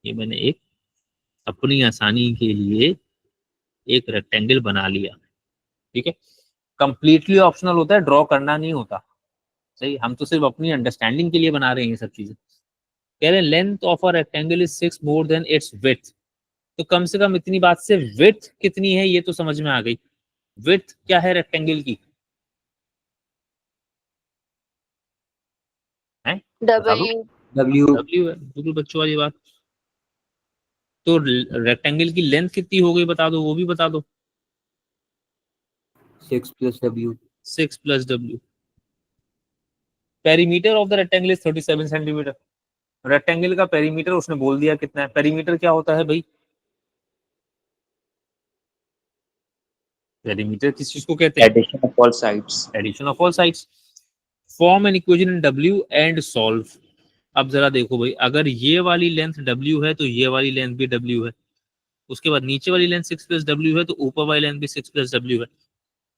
ये मैंने एक अपनी आसानी के लिए एक रेक्टेंगल बना लिया, ठीक है। कंप्लीटली ऑप्शनल होता है, ड्रॉ करना नहीं होता। सही, हम तो सिर्फ अपनी अंडरस्टैंडिंग के लिए बना रहे हैं ये सब चीजें। कह रहे हैं length of a rectangle is 6 more than it's width. तो कम से कम इतनी बात से विड्थ कितनी है ये तो समझ में आ गई। विड्थ क्या है रेक्टेंगल की? है, बता दो। W W डब्ल्यू है, बिल्कुल बच्चों वाली बात। तो रेक्टेंगल की लेंथ कितनी हो गई बता दो, वो भी बता दो। 6 plus W। 6 plus W. Perimeter of the rectangle is 37 centimetre. Rectangle का पेरीमीटर उसने बोल दिया कितना है। पेरीमीटर क्या होता है भाई? पेरीमीटर किस चीज को कहते हैं? Addition of all sides. Addition of all sides. Form an equation in W and solve. अब जरा देखो भाई, अगर ये वाली लेंथ डब्ल्यू है तो ये वाली लेंथ भी डब्ल्यू है, उसके बाद नीचे वाली लेंथ 6 प्लस डब्ल्यू है तो ऊपर वाली लेंथ भी 6 प्लस डब्ल्यू है।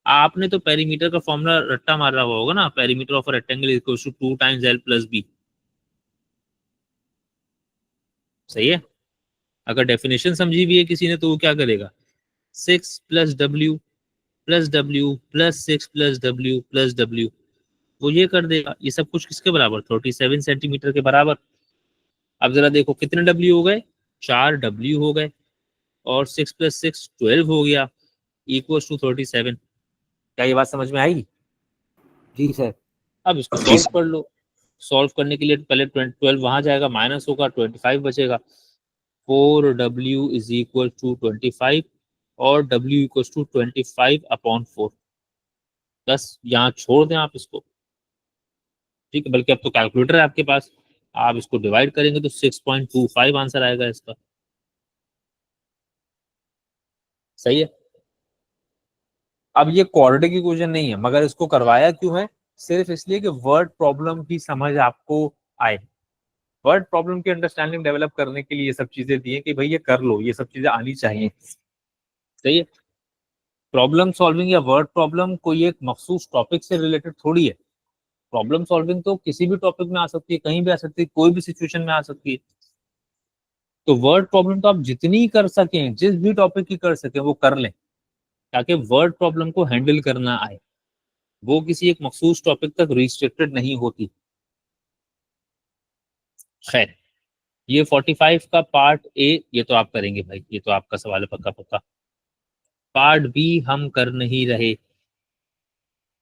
आपने तो पेरीमीटर का फॉर्मूला रट्टा मारा हुआ होगा ना, perimeter of rectangle equal to 2 times L plus B. सही है, अगर डेफिनेशन समझी भी है किसी ने तो वो क्या करेगा? 6 plus W plus W plus 6 plus W plus W, वो ये कर देगा। ये सब कुछ किसके बराबर? 37 सेंटीमीटर के बराबर। अब जरा देखो कितने डब्ल्यू हो गए? 4 डब्ल्यू हो गए, और 6 प्लस 6 12 हो गया, इक्वल टू 37। क्या ये बात समझ में आई? जी सर। अब इसको जी सॉल्व सर। कर लो। सॉल्व करने के लिए पहले 12 वहां जाएगा, माइनस होगा, 25 बचेगा। 4w इज इक्वल टू 25, और w इक्वल टू 25/4। बस यहाँ छोड़ दें आप इसको, ठीक है। बल्कि अब तो कैलकुलेटर है आपके पास, आप इसको डिवाइड करेंगे तो 6.25 आंसर आएगा इसका। सही है, अब ये क्वाड्रेटिक इक्वेशन नहीं है, मगर इसको करवाया क्यों है? सिर्फ इसलिए कि वर्ड प्रॉब्लम की समझ आपको आए, वर्ड प्रॉब्लम की अंडरस्टैंडिंग डेवलप करने के लिए ये सब चीजें दी हैं कि भाई ये कर लो, ये सब चीजें आनी चाहिए। सही है। प्रॉब्लम सॉल्विंग या वर्ड प्रॉब्लम कोई एक मखसूस टॉपिक से रिलेटेड थोड़ी है। प्रॉब्लम सॉल्विंग तो किसी भी टॉपिक में आ सकती है, कहीं भी आ सकती है, कोई भी सिचुएशन में आ सकती है। तो वर्ड प्रॉब्लम तो आप जितनी कर सकें, जिस भी टॉपिक की कर सकें वो कर लें, ताकि वर्ड प्रॉब्लम को हैंडल करना आए। वो किसी एक मखसूस टॉपिक तक रिस्ट्रिक्टेड नहीं होती। खैर, ये 45 का पार्ट ए ये तो आप करेंगे भाई, ये तो आपका सवाल है पक्का पक्का। पार्ट बी हम कर नहीं रहे।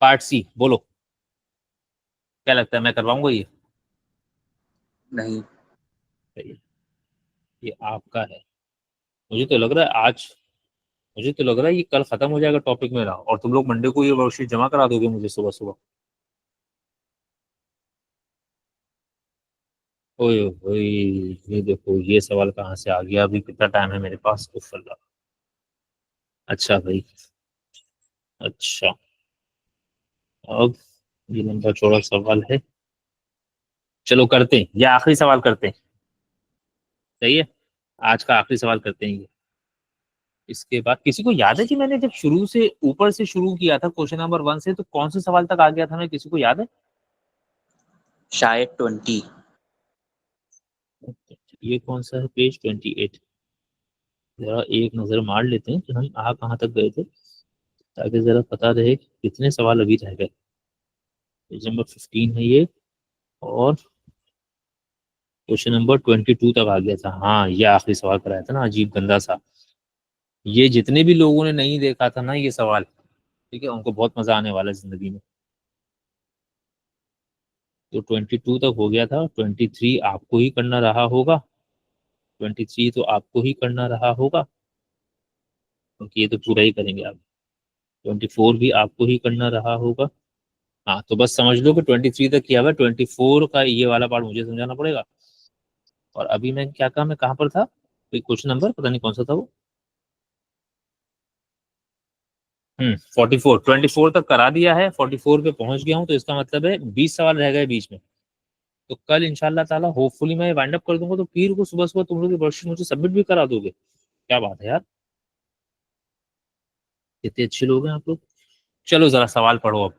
पार्ट सी बोलो, क्या लगता है मैं करवाऊंगा ये? नहीं। सही है, ये आपका है। मुझे तो लग रहा है आज, मुझे तो लग रहा है ये कल खत्म हो जाएगा टॉपिक मेरा, और तुम लोग मंडे को ये वर्कशीट जमा करा दोगे मुझे सुबह सुबह। ओए ओए, ये देखो ये सवाल कहाँ से आ गया, अभी कितना टाइम है मेरे पास? उफ अल्लाह। अच्छा भाई, अच्छा, अब ये लंबा चौड़ा सवाल है, चलो करते हैं, ये आखिरी सवाल करते हैं। सही है, आज का आखिरी सवाल करते हैं ये। इसके बाद किसी को याद है कि मैंने जब शुरू से ऊपर से शुरू किया था क्वेश्चन नंबर 1 से, तो कौन से सवाल तक आ गया था मैं, किसी को याद है? शायद 20। ये कौन सा है? पेज 28। जरा एक नजर मार लेते हैं कि हम कहाँ तक गए थे, ताकि जरा पता रहे कि कितने सवाल अभी रह गए। पेज नंबर 15 है ये, और क्वेश्चन नंबर 22 तक आ गया था। हाँ, ये आखिरी सवाल कराया था ना, अजीब गंदा सा। ये जितने भी लोगों ने नहीं देखा था ना ये सवाल, ठीक है, उनको बहुत मजा आने वाला है जिंदगी में। तो 22 तक हो गया था, 23 आपको ही करना रहा होगा, 23 तो आपको ही करना रहा होगा, क्योंकि ये तो पूरा ही करेंगे आप। 24 भी आपको ही करना रहा होगा। हाँ, तो बस समझ लो कि 23 तक किया हुआ, 24 का ये वाला पार्ट मुझे समझाना पड़ेगा। और अभी मैं क्या कहा, मैं कहाँ पर था? क्वेश्चन नंबर पता नहीं कौन सा था वो। 44, 24 तक करा दिया है, 44 पे पहुंच गया हूँ, तो इसका मतलब है 20 सवाल रह गए बीच में। तो कल इंशाल्लाह ताला होपफुली मैं वाइंड अप कर दूंगा, तो पीर को सुबह सुबह तुम लोग की वर्कशीट मुझे सबमिट भी करा दोगे। क्या बात है यार, कितने अच्छे लोग हैं आप लोग। चलो जरा सवाल पढ़ो अब,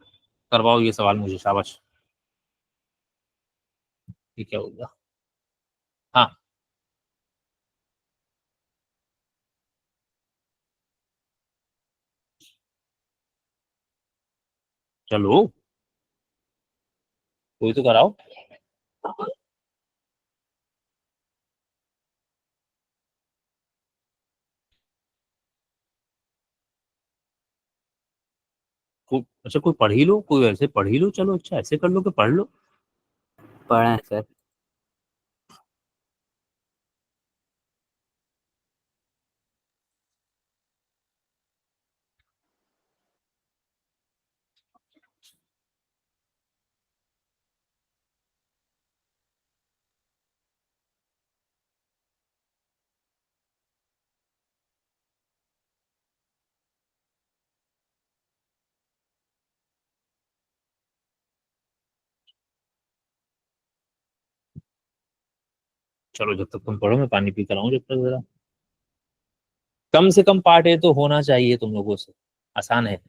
करवाओ ये सवाल मुझे, शाबाश। ये क्या होगा? हाँ, चलो कोई तो कराओ। अच्छा कोई पढ़ ही लो, कोई ऐसे पढ़ ही लो, चलो अच्छा ऐसे कर लो कि पढ़ लो। पढ़ा है सर। चलो जब तक तुम पढ़ो मैं पानी पी कर आऊं जब तक जरा। कम से कम पार्ट ए तो होना चाहिए तुम लोगों से, आसान है।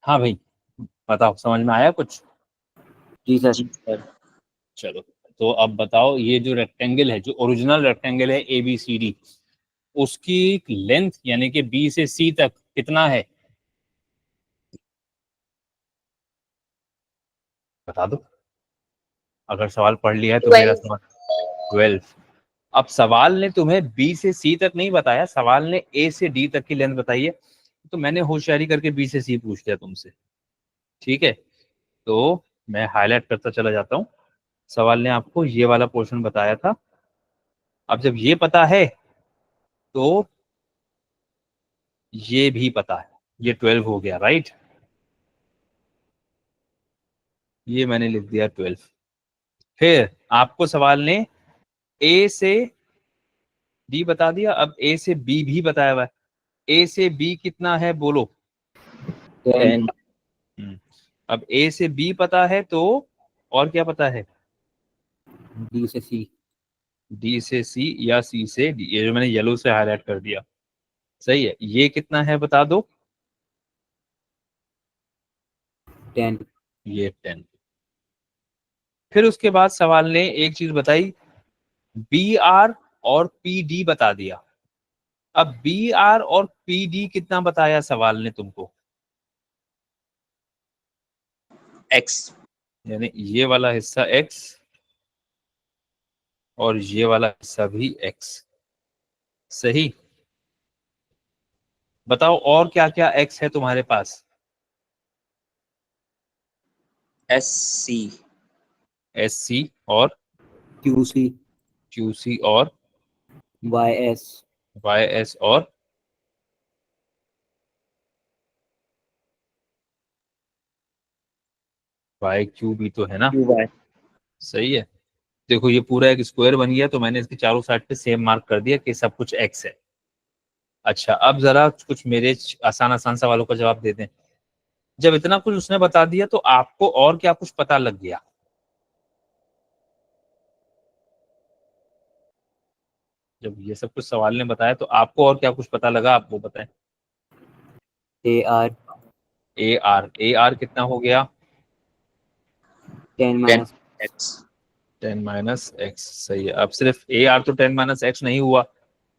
हाँ भाई बताओ, समझ में आया कुछ? जी सर। जी सर। चलो तो अब बताओ, ये जो रेक्टेंगल है, जो ओरिजिनल रेक्टेंगल है ABCD, उसकी लेंथ यानी कि B से C तक कितना है? बता दो, अगर सवाल पढ़ लिया है तो मेरा 12। सवाल 12। अब सवाल ने तुम्हें B से C तक नहीं बताया, सवाल ने A से D तक की लेंथ बताई है, तो मैंने होशियारी करके B से C पूछ लिया तुमसे। ठीक है, तो मैं हाईलाइट करता चला जाता हूँ। सवाल ने आपको ये वाला पोर्शन बताया था। अब जब ये पता है तो ये भी पता है, ये 12 हो गया, राइट? ये मैंने लिख दिया 12। फिर आपको सवाल ने A से D बता दिया, अब A से B भी बताया हुआ है। A से B कितना है बोलो? 10। अब A से B पता है तो और क्या पता है? D से C। D से C या C से D, ये जो मैंने येलो से हाईलाइट कर दिया। सही है, ये कितना है बता दो? 10। ये 10। फिर उसके बाद सवाल ने एक चीज बताई, BR और PD बता दिया। अब BR और PD कितना बताया सवाल ने तुमको? एक्स। यानी ये वाला हिस्सा X और ये वाला हिस्सा भी X। सही। बताओ और क्या क्या X है तुम्हारे पास? SC। SC और QC। QC और YS। YS और YQ भी तो है ना? QY। सही है। देखो ये पूरा एक स्क्वायर बन गया, तो मैंने इसके चारों साइड पे सेम मार्क कर दिया कि सब कुछ X है। अच्छा, अब जरा कुछ मेरे आसान आसान सवालों का जवाब दे दें। जब इतना कुछ उसने बता दिया तो आपको और क्या कुछ पता लग गया? जब ये सब कुछ सवाल ने बताया तो आपको और क्या कुछ पता लगा, आप वो बताएं। AR। AR कितना हो गया? 10 10 माइनस। एक्स। 10 - x। सही है। अब सिर्फ AR तो 10 - x नहीं हुआ,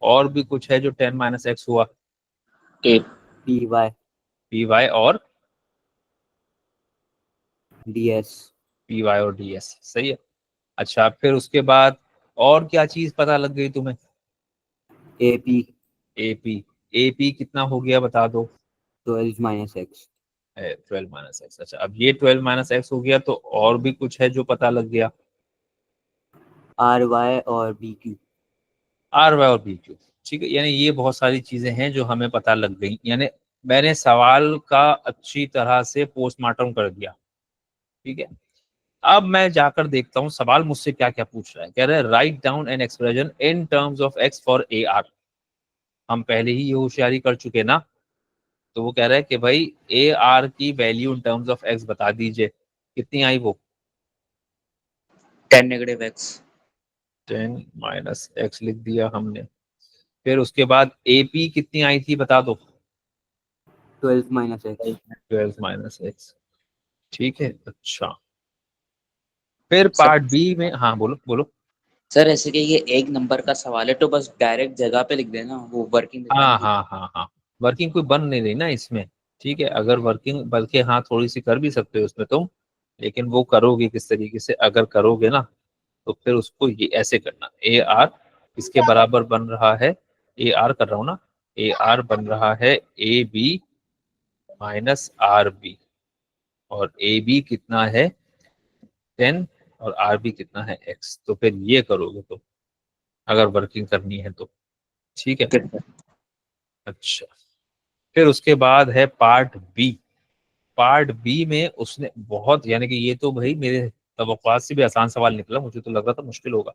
और भी कुछ है जो 10 - x हुआ। 8। PY। PY और DS। PY और DS। सही है। अच्छा, फिर उसके बाद और क्या चीज पता लग गई तुम्हें? AP। AP। AP कितना हो गया बता दो? 12 माइनस X। 12 - x। अच्छा, अब ये 12 - x हो गया, तो और भी कुछ है जो पता लग गया? RY और BQ। RY और BQ। ठीक है, यानी ये बहुत सारी चीजें हैं जो हमें पता लग गई, यानी मैंने सवाल का अच्छी तरह से पोस्टमार्टम कर दिया। ठीक है, अब मैं जाकर देखता हूँ सवाल मुझसे क्या क्या पूछ रहा है। कह रहा है write down an expression in terms of X for AR। हम पहले ही ये होशियारी कर चुके ना, तो वो कह रहा है कि भाई AR की value in terms of X बता दीजिए। कितनी आई वो? 10 - x। 10 - x लिख दिया हमने। फिर उसके बाद AP कितनी आई थी बता दो? 12 माइनस X। 12 - x। ठीक है, अच्छा। फिर सर पार्ट बी में, हाँ बोलो बोलो। सर ऐसे कि ये एक नंबर का सवाल है तो बस डायरेक्ट जगह पे लिख देना, वो वर्किंग दिखाने हाँ की। हाँ हाँ हाँ, वर्किंग कोई बन नहीं रही ना इसमें। ठीक है, अगर वर्किंग, बल्कि हाँ थोड़ी सी कर भी सकते हो उसमें तुम, लेकिन वो करोगे किस तरीके से? अगर करोगे ना तो फिर उसको ये ऐसे करना, AR इसके बराबर बन रहा है, AR कर रहा हूँ ना, AR बन रहा है AB -RB, और AB कितना है 10, और RB कितना है X। तो फिर ये करोगे तुम अगर वर्किंग करनी है तो। ठीक है, ठीक है। अच्छा। फिर उसके बाद है पार्ट बी। पार्ट बी में उसने बहुत, यानी कि ये तो भाई मेरे तवक्कुआत से भी आसान सवाल निकला, मुझे तो लग रहा था मुश्किल होगा।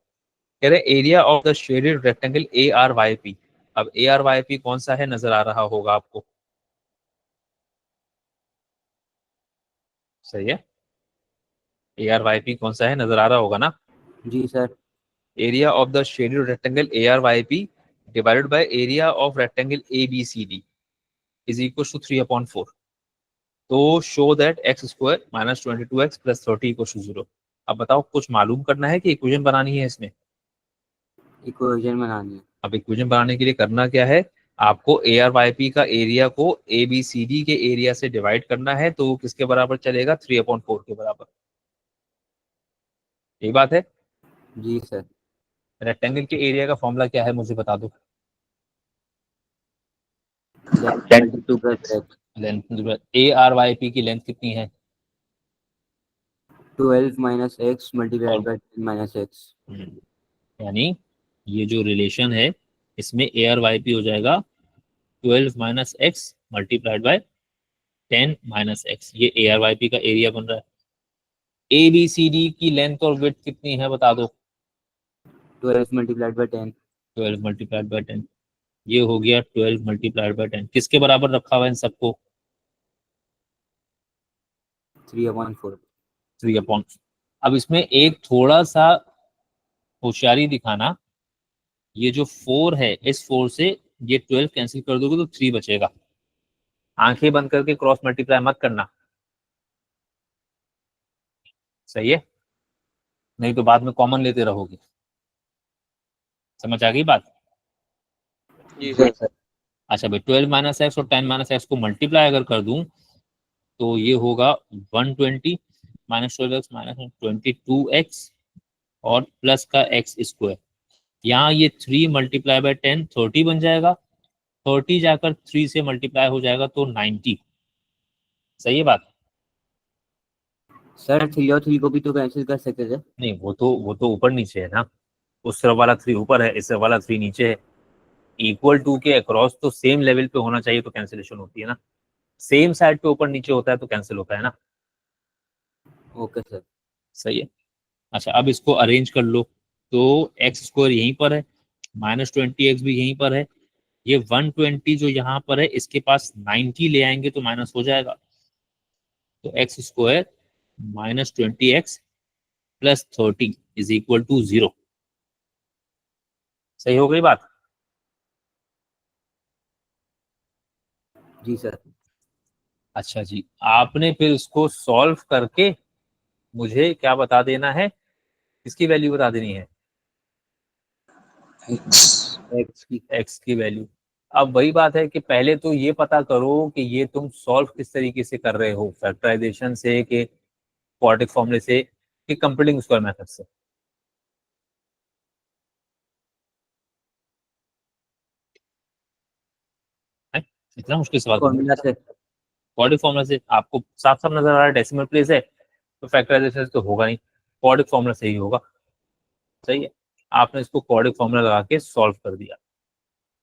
कह रहे area of the shaded rectangle ARYP। अब ARYP कौन सा है, नजर आ रहा होगा आपको? सही है, ARYP कौन सा है, नजर आ रहा होगा ना? जी sir. Area of the shaded rectangle ARYP divided by area of rectangle ABCD is equal to 3/4। तो show that x square minus 22x plus 30 equal to 0। अब बताओ कुछ मालूम करना है कि इक्वेशन बनानी है इसमें? इक्वेशन बनानी है। अब इक्वेशन बनाने के लिए करना क्या है, आपको ए आर वाई पी का एरिया को ए बी सी डी के एरिया से डिवाइड करना है, तो वो किसके बराबर चलेगा? 3/4 के बराबर। ये बात है। जी सर। रेक्टेंगल के एरिया का फॉर्मूला क्या है मुझे बता दो। Length 2 plus x. Length A R Y P की लेंथ कितनी है? 12 माइनस एक्स मल्टीप्लाइड और- बाय 10 माइनस एक्स। यानी ये जो रिलेशन है इसमें ए आर वाई पी हो जाएगा 12 minus x multiplied by 10 minus x. ये ए आर वाई पी का एरिया बन रहा है। ए बी सी डी की लेंथ और विड्थ कितनी है बता दो। 12 मल्टीप्लाइड बाय 10। 12 मल्टीप्लाइड बाय 10, ये हो गया 12 मल्टीप्लाइड बाय 10। किसके बराबर रखा हुआ है इन सबको? 3/4। 3/। अब इसमें एक थोड़ा सा होशियारी दिखाना, ये जो 4 है इस 4 से ये 12 कैंसिल कर दोगे तो 3 बचेगा। आंखें बंद करके क्रॉस मल्टीप्लाई मत करना, सही है? नहीं तो बाद में कॉमन लेते रहोगे। समझ आ गई बात? जी सर। अच्छा भाई, 12 माइनस एक्स और 10 माइनस एक्स को मल्टीप्लाई अगर कर दूं तो ये होगा 120 माइनस 12x माइनस 22x और प्लस का एक्स स्क्वायर। यहाँ ये 3 मल्टीप्लाई बाय 10 30 बन जाएगा। 30 जाकर 3 से मल्टीप्लाई हो जाएगा तो 90। सही है बात? सर 3 और 3 को भी तो कैंसिल कर सकते थे। नहीं, वो तो ऊपर नीचे है ना। उस तरफ वाला 3 ऊपर है, इस तरफ वाला 3 नीचे है। इक्वल टू के अक्रॉस तो सेम लेवल पे होना चाहिए तो कैंसिलेशन होती है ना। सेम साइड पे ऊपर नीचे होता है तो कैंसिल होता है ना। Okay sir. सही है। अच्छा, अब इसको अरेंज कर लो। तो एक्स स्क्वायर यहीं पर है, माइनस 20x भी यहीं पर है। ये 120 जो यहाँ पर है इसके पास 90 ले आएंगे तो माइनस हो जाएगा। तो x square minus 20x plus 30 is equal to 0। सही हो गई बात? जी सर। अच्छा जी, आपने फिर इसको सॉल्व करके मुझे क्या बता देना है, किसकी वैल्यू बता देनी है? एक्स की वैल्यू। अब वही बात है कि पहले तो ये पता करो कि ये तुम सॉल्व किस तरीके से कर रहे हो, फैक्टराइजेशन से कि क्वाड्रेटिक फॉर्मूले से कि कंप्लीटिंग स्क्वायर मेथड से। है? इतना मुश्किल सवाल करना? फॉर्मूला से। क्वाड्रेटिक फॉर्मूला से आपको साफ साफ नजर आ रहा है, डेसिमल प्लेस है तो फैक्टराइजेशन से तो होगा नहीं, क्वाड्रेटिक फॉर्मूला से ही होगा। सही है। आपने इसको क्वाड्रेटिक फॉर्मूला लगा के सॉल्व कर दिया।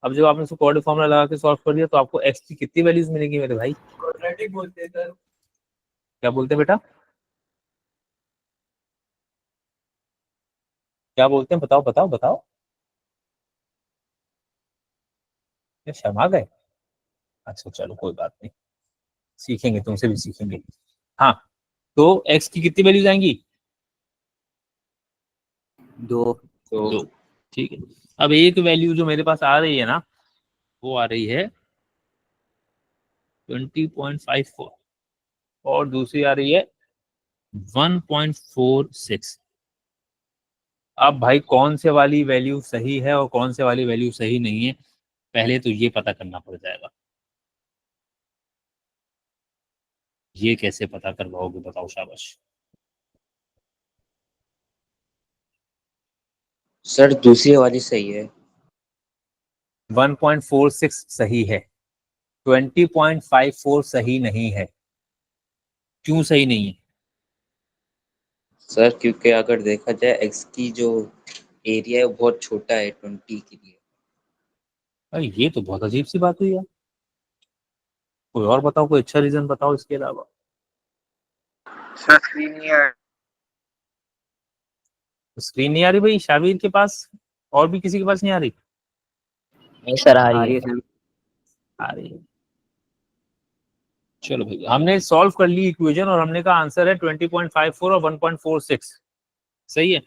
अब जब आपने इसको क्वाड्रेटिक फॉर्मूला लगा के सॉल्व कर दिया तो आपको एक्स की कितनी वैल्यूज मिलेगी मेरे भाई? क्वाड्रेटिक बोलते हैं सर। क्या बोलते हैं बेटा? क्या बोलते हैं? बताओ बताओ बताओ। ये शर्मा गए? अच्छा चलो कोई बात नहीं, सीखेंगे, तुमसे भी सीखेंगे। हाँ, तो x की कितनी वैल्यूज आएंगी? 2। दो। ठीक है। अब एक वैल्यू जो मेरे पास आ रही है ना, वो आ रही है 20.54 और दूसरी आ रही है 1.46। अब भाई कौन से वाली वैल्यू सही है और कौन से वाली वैल्यू सही नहीं है, पहले तो ये पता करना पड़ जाएगा। ये कैसे पता करवाओगे बताओ? शाबाश। सर दूसरी वाली सही है। 1.46 सही है, 20.54 सही नहीं है। क्यों सही नहीं है? सर क्योंकि अगर देखा जाए एक्स की जो एरिया है वो बहुत छोटा है 20 के लिए। अरे ये तो बहुत अजीब सी बात हुई यार। कोई और बताओ, कोई अच्छा रीजन बताओ इसके अलावा। सर स्क्रीन नहीं आ स्क्रीन नहीं आ रही भाई शाबिर के पास? और भी किसी के पास नहीं आ रही? रही सर, आ आ रही रही है। है सर। आ रही है। चलो भाई, हमने सॉल्व कर ली इक्वेशन और हमने कहा आंसर है 20.54 और 1.46। सही है।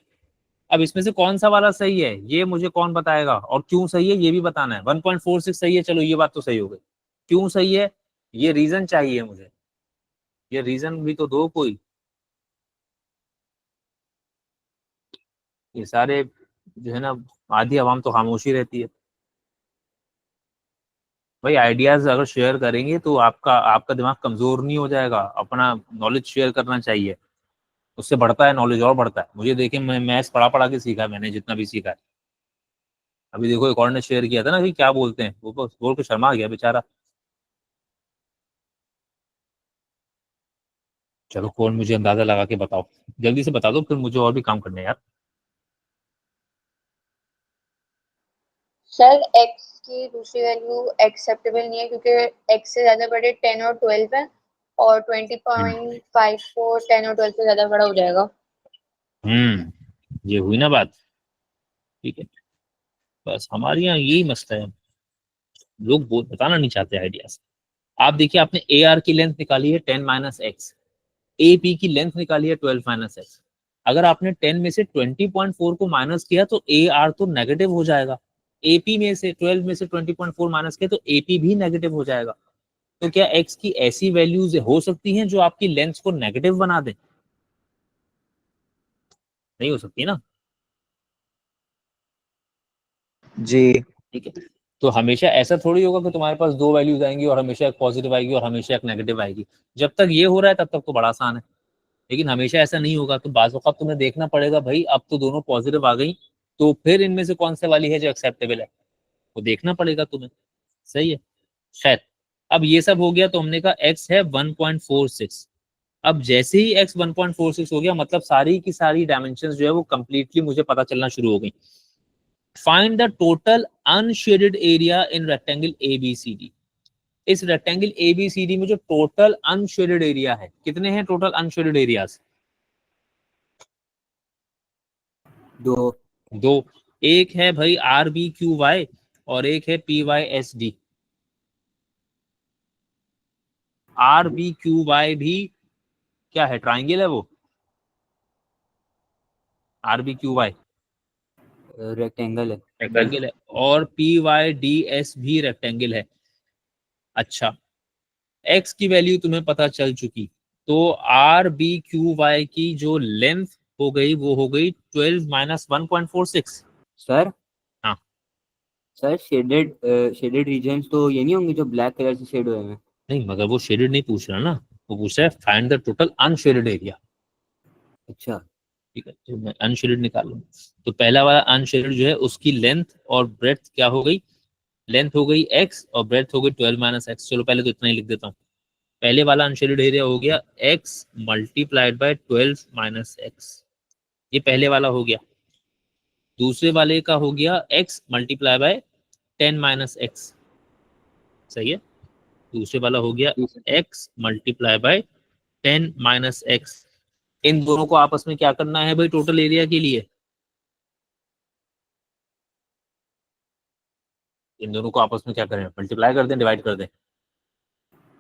अब इसमें से कौन सा वाला सही है ये मुझे कौन बताएगा, और क्यों सही है ये भी बताना है। 1.46 सही है, चलो ये बात तो सही हो गई। क्यों सही है ये रीजन चाहिए मुझे। ये रीजन भी तो दो कोई। ये सारे जो है ना, आधी आवाम तो खामोशी रहती है। भाई आइडियाज अगर शेयर करेंगे तो आपका आपका दिमाग कमजोर नहीं हो जाएगा, अपना नॉलेज शेयर करना चाहिए, उससे बढ़ता है नॉलेज और बढ़ता है। मुझे देखिए, मैं मैथ्स पढ़ा पढ़ा के सीखा है मैंने, जितना भी सीखा है। अभी देखो एक और ने शेयर किया था ना कि क्या बोलते हैं, वो बस बोल के शर्मा गया बेचारा। चलो कौन, मुझे अंदाजा लगा के बताओ, जल्दी से बता दो, फिर मुझे और भी काम करने हैं यार। सर एक्स की दूसरी वैल्यू एक्सेप्टेबल नहीं है क्योंकि एक्स से ज्यादा बड़े 10 और 12 है, और 20.54 10 और 12 से ज्यादा बड़ा हो जाएगा। ये हुई ना बात। ठीक है, बस हमारे यहाँ यही मसला है, लोग बताना नहीं चाहते आइडियाज। आप देखिए, आपने ए आर की लेंथ निकाली है 10 माइनस एक्स, ए पी की लेंथ निकाली है 12 माइनस एक्स। अगर आपने 10 में से 20.4 को माइनस किया तो ए आर तो नेगेटिव हो जाएगा, एपी में से 12 में से 20.4 माइनस किया तो एपी भी नेगेटिव हो जाएगा। तो क्या एक्स की ऐसी वैल्यूज हो सकती हैं जो आपकी लेंथ को नेगेटिव बना दें? नहीं हो सकती ना। जी। ठीक है, तो हमेशा ऐसा थोड़ी होगा कि तुम्हारे पास दो वैल्यूज आएंगी और हमेशा एक पॉजिटिव आएगी और हमेशा एक नेगेटिव आएगी। जब तक ये हो रहा है तब तक तो बड़ा आसान है, लेकिन हमेशा ऐसा नहीं होगा। तो बाज़ औक़ात तुम्हें देखना पड़ेगा, भाई अब तो दोनों पॉजिटिव आ गई, तो फिर इनमें से कौन से वाली है जो एक्सेप्टेबल है, वो देखना पड़ेगा तुम्हें। सही है। खैर, अब ये सब हो गया, तो हमने कहा x है 1.46। अब जैसे ही x 1.46 हो गया, मतलब सारी की सारी डायमेंशंस जो है वो कंप्लीटली मुझे पता चलना शुरू हो गई। Find the total unshielded area in rectangle ABCD। इस रेक्टेंगल ABCD में जो टोटल अनशेडेड एरिया है, कितने हैं टोटल अनशेडेड एरियाज? दो। एक है भाई RBQY और एक है PYSD। RBQY भी क्या है, ट्राइंगल है वो। RBQY रेक्टेंगल है। रेक्टेंगल है, और PYDS भी रेक्टेंगल है। अच्छा, x की वैल्यू तुम्हें पता चल चुकी, तो RBQY की जो लेंथ हो गई वो हो गई 12 माइनस 1.46। सर हाँ सर शेडेड रीजन्स तो ये नहीं होंगे जो ब्लैक कलर से शेड हुए हैं? नहीं, मगर वो शेडेड नहीं पूछ रहा ना, वो पूछ रहा है find the total unshielded area. अच्छा। ठीक है, तो मैं अनशेडेड निकाल लूँ। तो पहला वाला अनशेडेड जो है उसकी लेंथ और ब्रेड्थ क्या हो गई, लेंथ हो गई x और ब्रेड्थ हो गई 12 माइनस एक्स। चलो पहले तो इतना ही लिख देता हूँ। पहले वाला अनशेडेड एरिया हो गया x multiplied by 12 minus x, ये पहले वाला हो गया। दूसरे वाले का हो गया x multiply by 10 minus x. सही है। दूसरे वाला हो गया x multiply by 10 minus x. इन दोनों को आपस में क्या करना है भाई टोटल एरिया के लिए? इन दोनों को आपस में क्या करें, मल्टीप्लाई कर दें, डिवाइड कर दें?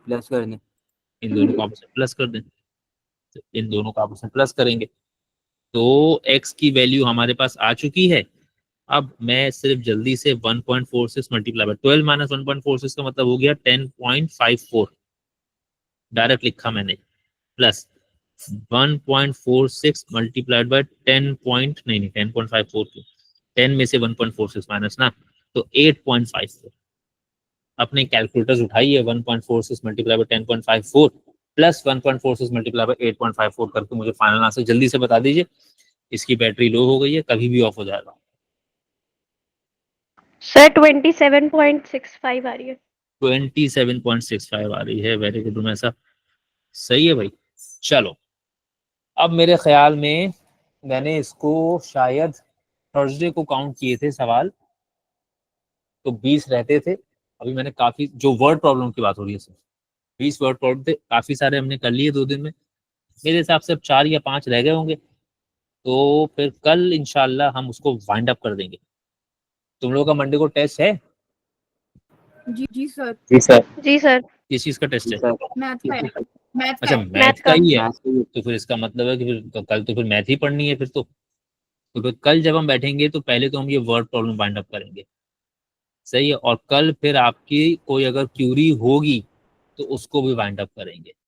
प्लस करने। इन दोनों को आपस में प्लस कर दें। तो इन दोनों को आपस में प्लस करेंगे, तो x की वैल्यू हमारे पास आ चुकी है। अब मैं सिर्फ जल्दी से 1.46 मल्टीप्लाई बाय 12 माइनस 1.46 का मतलब हो गया 10.54। डायरेक्ट लिखा मैंने, प्लस 1.46 मल्टीप्लाइड बाय 10.54 क्यों, 10 में से 1.46 माइनस ना, तो 8.54। अपने कैलकुलेटर्स उठाइए, 1.46 multiply by 10.54 plus 1.46 multiply by 8.54 करके मुझे फाइनल आंसर जल्दी से बता दीजिए। इसकी बैटरी लो हो गई है, कभी भी ऑफ हो जाएगा। सर 27.65 आ रही है। 27.65 आ रही है, वेरी गुड ऐसा। सही है भाई। चलो, अब मेरे ख्याल में मैंने इसको शायद थर्सडे को काउंट किए थे सवाल, तो 20 रहते थे। अभी मैंने काफी, जो वर्ड प्रॉब्लम की बात हो रही है सर, 20 वर्ड प्रॉब्लम थे, काफी सारे हमने कर लिए 2 दिन में। मेरे हिसाब से अब 4 या 5 रह गए होंगे, तो फिर कल इंशाल्लाह हम उसको वाइंड अप कर देंगे। तुम लोगों का मंडे को टेस्ट है? जी सर। जी सर। जी सर। किस चीज का टेस्ट है? मैथ का है। अच्छा, मैथ का ही है। तो फिर इसका मतलब है कि फिर कल तो फिर मैथ ही पढ़नी है फिर तो फिर कल जब हम बैठेंगे तो पहले तो हम ये वर्ड प्रॉब्लम वाइंड अप करेंगे। सही है, और कल फिर आपकी कोई अगर क्यूरी होगी तो उसको भी वाइंड अप करेंगे।